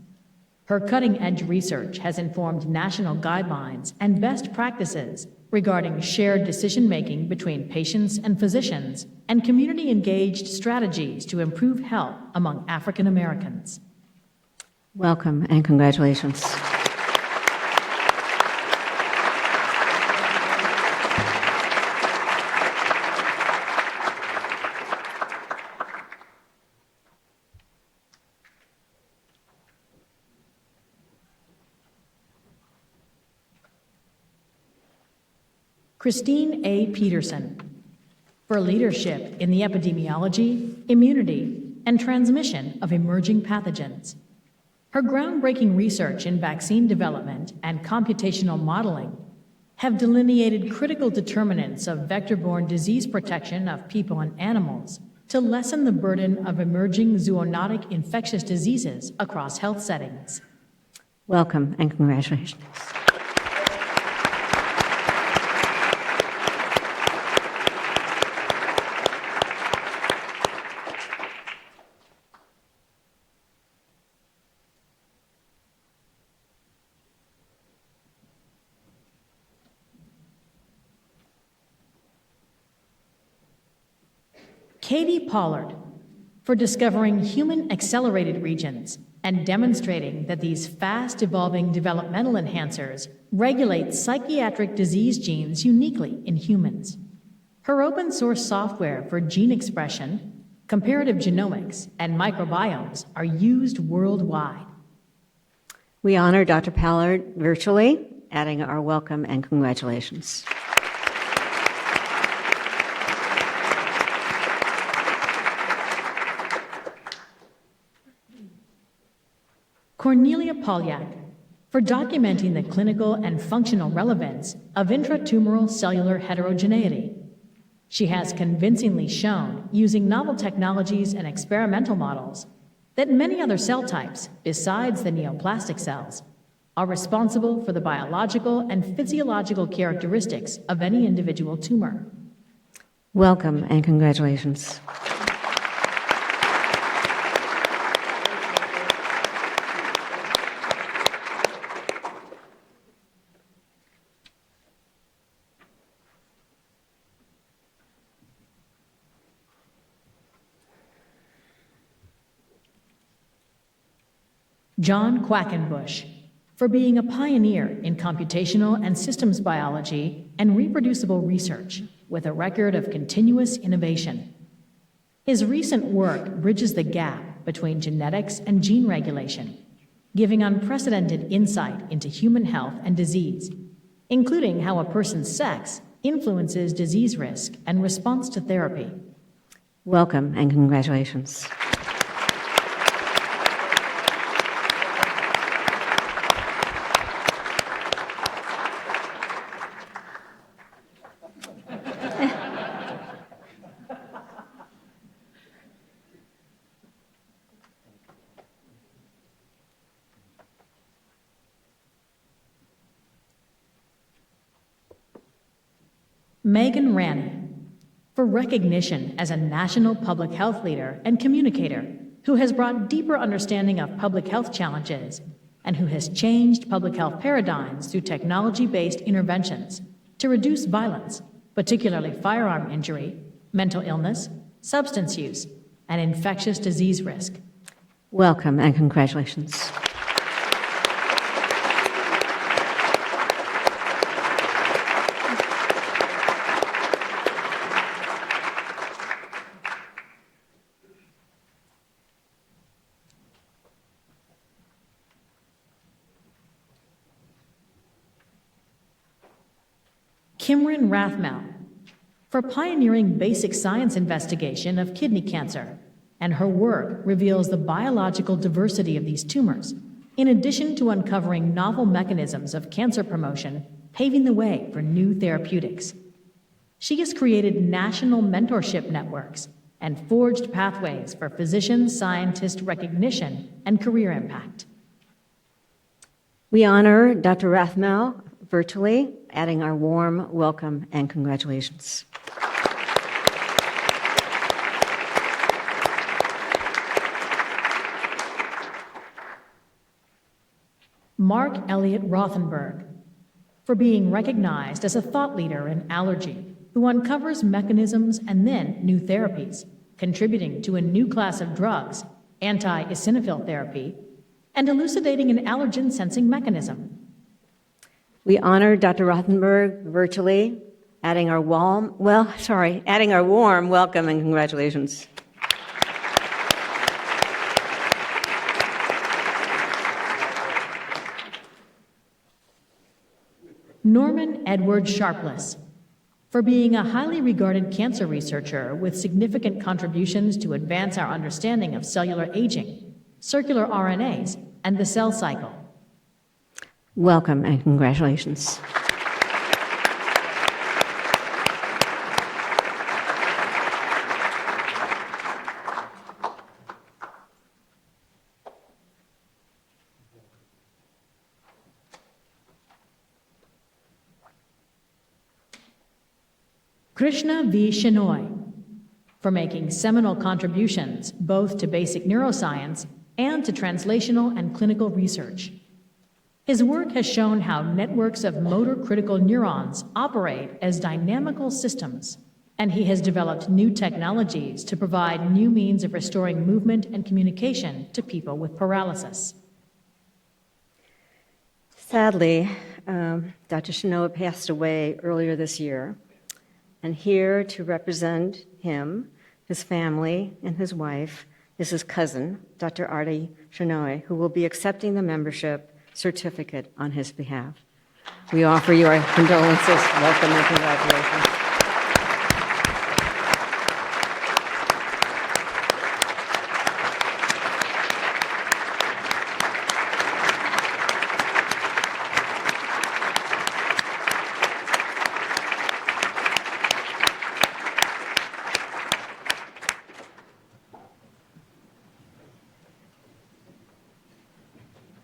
Her cutting-edge research has informed national guidelines and best practices regarding shared decision-making between patients and physicians and community-engaged strategies to improve health among African Americans. Welcome and congratulations. Christine A. Peterson, for leadership in the epidemiology, immunity, and transmission of emerging pathogens. Her groundbreaking research in vaccine development and computational modeling have delineated critical determinants of vector-borne disease protection of people and animals to lessen the burden of emerging zoonotic infectious diseases across health settings. Welcome and congratulations. Katie Pollard, for discovering human accelerated regions and demonstrating that these fast-evolving developmental enhancers regulate psychiatric disease genes uniquely in humans. Her open-source software for gene expression, comparative genomics, and microbiomes are used worldwide. We honor Dr. Pollard virtually, adding our welcome and congratulations. Cornelia Polyak, for documenting the clinical and functional relevance of intratumoral cellular heterogeneity. She has convincingly shown, using novel technologies and experimental models, that many other cell types, besides the neoplastic cells, are responsible for the biological and physiological characteristics of any individual tumor. Welcome and congratulations. John Quackenbush, for being a pioneer in computational and systems biology and reproducible research with a record of continuous innovation. His recent work bridges the gap between genetics and gene regulation, giving unprecedented insight into human health and disease, including how a person's sex influences disease risk and response to therapy. Welcome and congratulations. Megan Ranney, for recognition as a national public health leader and communicator who has brought deeper understanding of public health challenges and who has changed public health paradigms through technology-based interventions to reduce violence, particularly firearm injury, mental illness, substance use, and infectious disease risk. Welcome and congratulations. Kimran Rathmel, for pioneering basic science investigation of kidney cancer, and her work reveals the biological diversity of these tumors, in addition to uncovering novel mechanisms of cancer promotion, paving the way for new therapeutics. She has created national mentorship networks and forged pathways for physician-scientist recognition and career impact. We honor Dr. Rathmel virtually, adding our warm welcome and congratulations. Mark Elliott Rothenberg, for being recognized as a thought leader in allergy who uncovers mechanisms and then new therapies, contributing to a new class of drugs, anti-eosinophil therapy, and elucidating an allergen sensing mechanism. We honor Dr. Rothenberg virtually, adding our warm welcome and congratulations. Norman Edward Sharpless, for being a highly regarded cancer researcher with significant contributions to advance our understanding of cellular aging, circular RNAs, and the cell cycle. Welcome and congratulations. Krishna V. Shenoy, for making seminal contributions both to basic neuroscience and to translational and clinical research. His work has shown how networks of motor critical neurons operate as dynamical systems, and he has developed new technologies to provide new means of restoring movement and communication to people with paralysis. Sadly, Dr. Shenoy passed away earlier this year, and here to represent him, his family, and his wife is his cousin, Dr. Artie Shenoy, who will be accepting the membership certificate on his behalf. We offer you our condolences, welcome, and congratulations.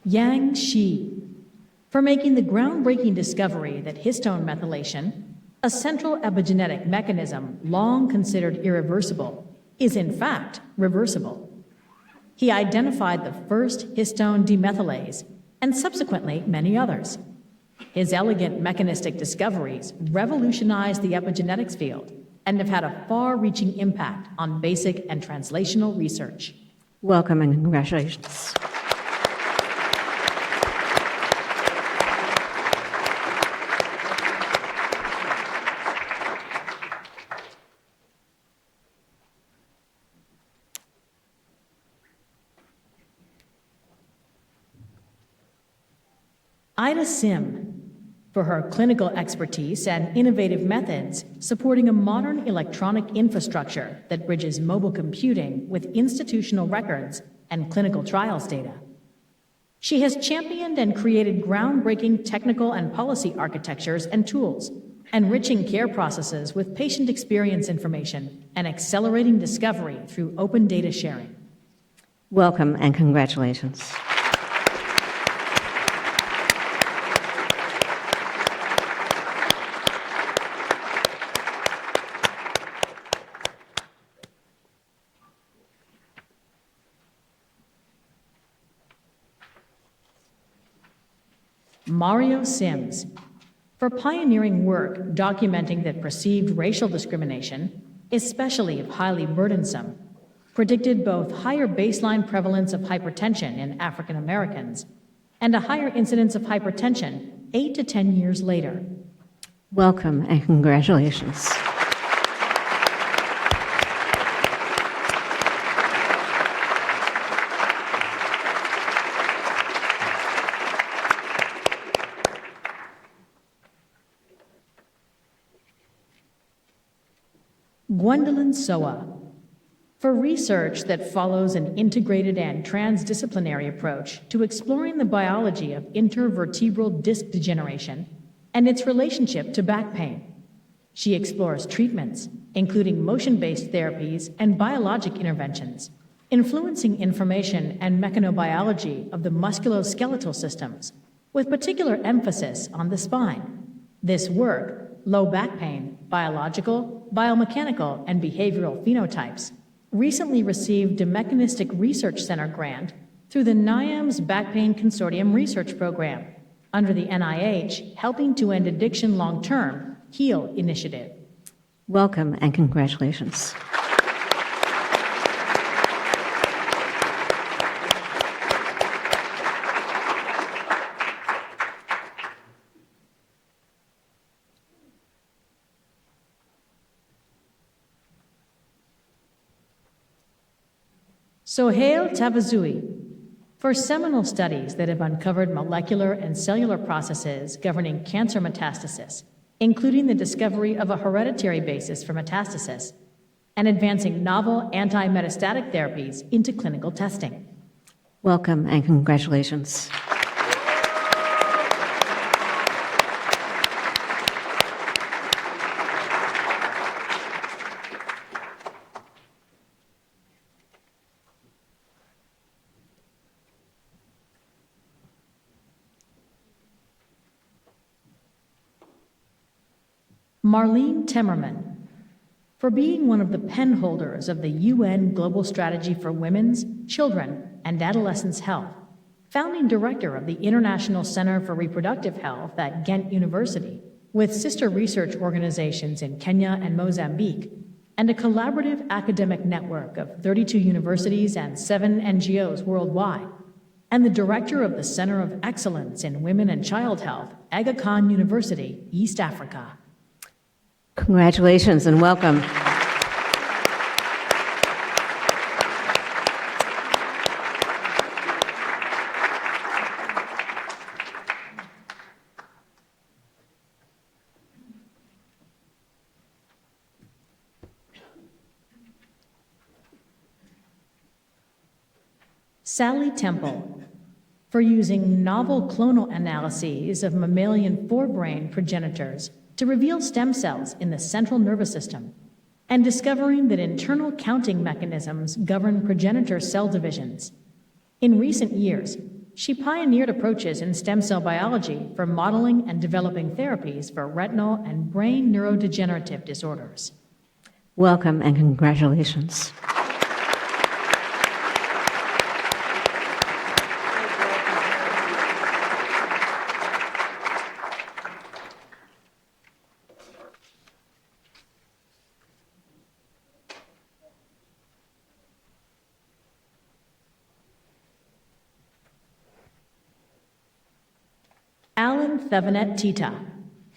Yang Shi, for making the groundbreaking discovery that histone methylation, a central epigenetic mechanism long considered irreversible, is in fact reversible. He identified the first histone demethylase and subsequently many others. His elegant mechanistic discoveries revolutionized the epigenetics field and have had a far-reaching impact on basic and translational research. Welcome and congratulations. Ida Sim, for her clinical expertise and innovative methods supporting a modern electronic infrastructure that bridges mobile computing with institutional records and clinical trials data. She has championed and created groundbreaking technical and policy architectures and tools, enriching care processes with patient experience information and accelerating discovery through open data sharing. Welcome and congratulations. Mario Sims, for pioneering work documenting that perceived racial discrimination, especially if highly burdensome, predicted both higher baseline prevalence of hypertension in African Americans and a higher incidence of hypertension 8 to 10 years later. Welcome and congratulations. Gwendolyn Soa, for research that follows an integrated and transdisciplinary approach to exploring the biology of intervertebral disc degeneration and its relationship to back pain. She explores treatments, including motion-based therapies and biologic interventions, influencing information and mechanobiology of the musculoskeletal systems, with particular emphasis on the spine. This work, low back pain, biological, biomechanical, and behavioral phenotypes, recently received a Mechanistic Research Center grant through the NIAMS Back Pain Consortium Research Program under the NIH Helping to End Addiction Long-Term HEAL initiative. Welcome and congratulations. Sohail Tavazui, for seminal studies that have uncovered molecular and cellular processes governing cancer metastasis, including the discovery of a hereditary basis for metastasis, and advancing novel anti-metastatic therapies into clinical testing. Welcome and congratulations. Marlene Temmerman, for being one of the pen holders of the UN Global Strategy for Women's, Children, and Adolescents' Health, founding director of the International Center for Reproductive Health at Ghent University, with sister research organizations in Kenya and Mozambique, and a collaborative academic network of 32 universities and 7 NGOs worldwide, and the director of the Center of Excellence in Women and Child Health, Aga Khan University, East Africa. Congratulations and welcome. Sally Temple, for using novel clonal analyses of mammalian forebrain progenitors to reveal stem cells in the central nervous system, and discovering that internal counting mechanisms govern progenitor cell divisions. In recent years, she pioneered approaches in stem cell biology for modeling and developing therapies for retinal and brain neurodegenerative disorders. Welcome and congratulations. Alan Thevenet Tita,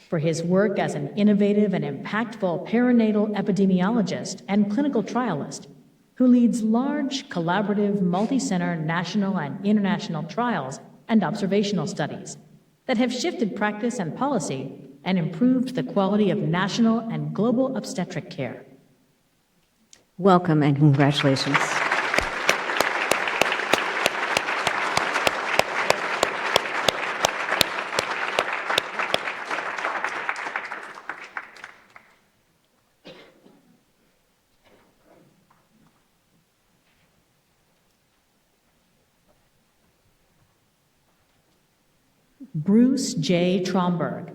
for his work as an innovative and impactful perinatal epidemiologist and clinical trialist who leads large, collaborative, multi-center national and international trials and observational studies that have shifted practice and policy and improved the quality of national and global obstetric care. Welcome and congratulations. Bruce J. Tromberg,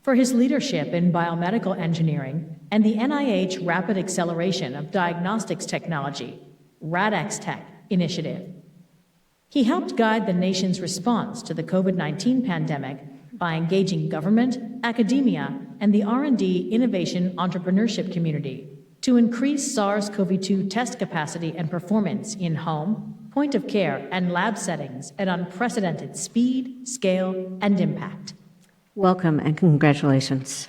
for his leadership in biomedical engineering and the NIH Rapid Acceleration of Diagnostics Technology, RADXTech initiative. He helped guide the nation's response to the COVID-19 pandemic by engaging government, academia, and the R&D innovation entrepreneurship community to increase SARS-CoV-2 test capacity and performance in home, point of care, and lab settings at unprecedented speed, scale, and impact. Welcome and congratulations.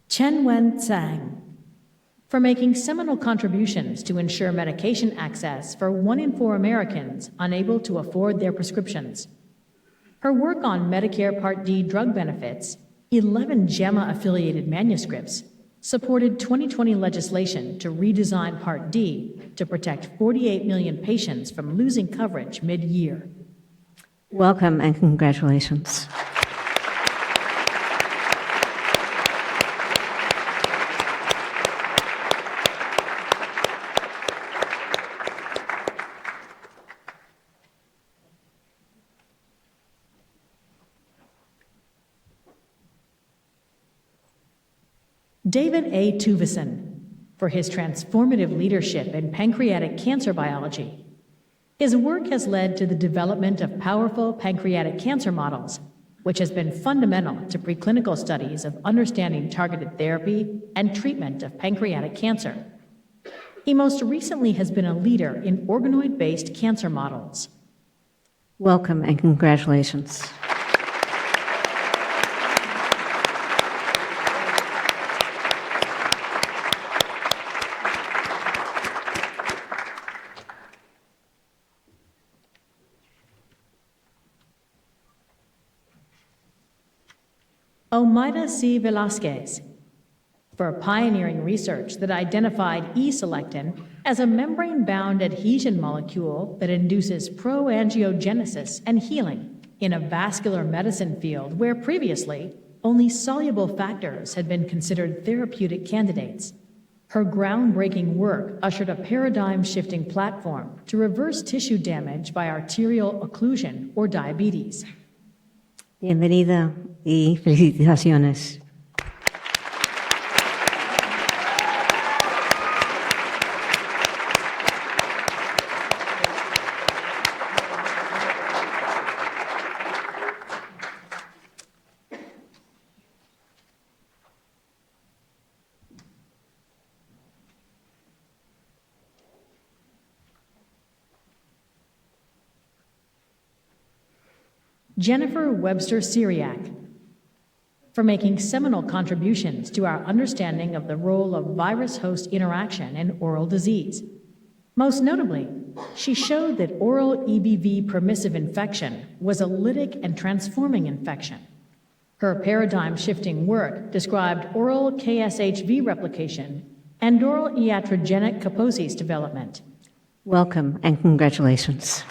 Chen-Wen Tsang, for making seminal contributions to ensure medication access for 1 in 4 Americans unable to afford their prescriptions. Her work on Medicare Part D drug benefits, 11 JAMA-affiliated manuscripts, supported 2020 legislation to redesign Part D to protect 48 million patients from losing coverage mid-year. Welcome and congratulations. David A. Tuvison, for his transformative leadership in pancreatic cancer biology. His work has led to the development of powerful pancreatic cancer models, which has been fundamental to preclinical studies of understanding targeted therapy and treatment of pancreatic cancer. He most recently has been a leader in organoid-based cancer models. Welcome and congratulations. Omaida C. Velasquez, for pioneering research that identified E-selectin as a membrane-bound adhesion molecule that induces proangiogenesis and healing in a vascular medicine field where previously only soluble factors had been considered therapeutic candidates. Her groundbreaking work ushered a paradigm-shifting platform to reverse tissue damage by arterial occlusion or diabetes. Bienvenida y felicitaciones. Jennifer Webster Syriac, for making seminal contributions to our understanding of the role of virus-host interaction in oral disease. Most notably, she showed that oral EBV permissive infection was a lytic and transforming infection. Her paradigm-shifting work described oral KSHV replication and oral iatrogenic Kaposi's development. Welcome and congratulations.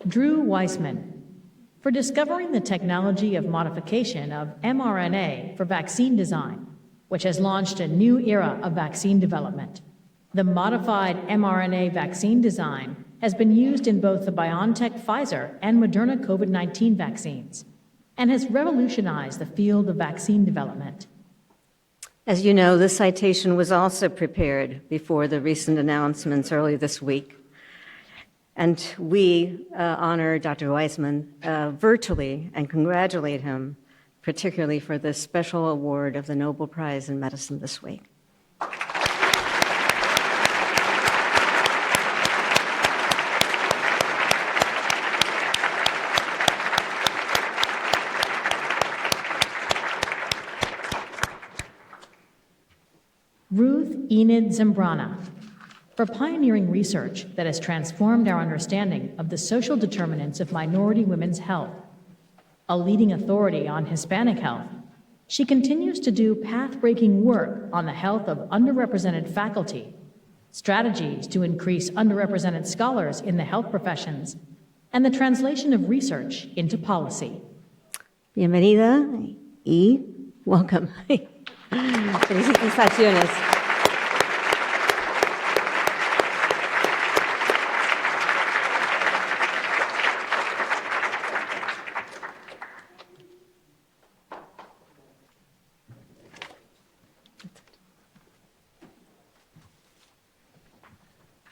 Drew Weissman, for discovering the technology of modification of mRNA for vaccine design, which has launched a new era of vaccine development. The modified mRNA vaccine design has been used in both the BioNTech Pfizer and Moderna COVID-19 vaccines and has revolutionized the field of vaccine development. As you know, this citation was also prepared before the recent announcements early this week. And we honor Dr. Weissman virtually and congratulate him, particularly for this special award of the Nobel Prize in Medicine this week. Ruth Enid Zambrana, for pioneering research that has transformed our understanding of the social determinants of minority women's health. A leading authority on Hispanic health, she continues to do path-breaking work on the health of underrepresented faculty, strategies to increase underrepresented scholars in the health professions, and the translation of research into policy. Bienvenida y welcome. Felicitaciones.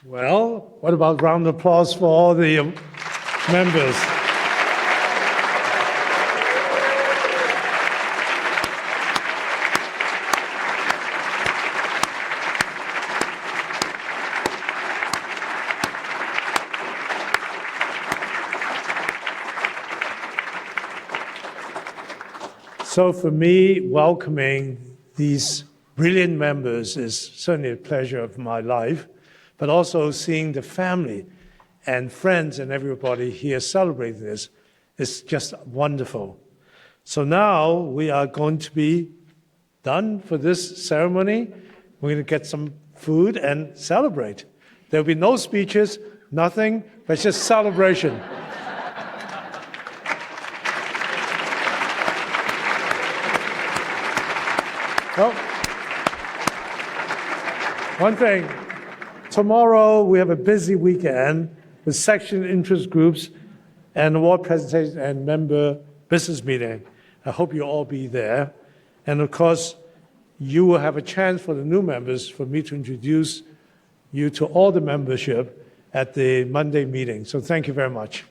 Well, what about round of applause for all the members? So for me, welcoming these brilliant members is certainly a pleasure of my life, but also seeing the family and friends and everybody here celebrating this is just wonderful. So now we are going to be done for this ceremony. We're going to get some food and celebrate. There will be no speeches, nothing, but it's just celebration. Well, one thing, tomorrow we have a busy weekend with section interest groups and award presentation and member business meeting. I hope you'll all be there. And of course, you will have a chance for the new members for me to introduce you to all the membership at the Monday meeting. So thank you very much.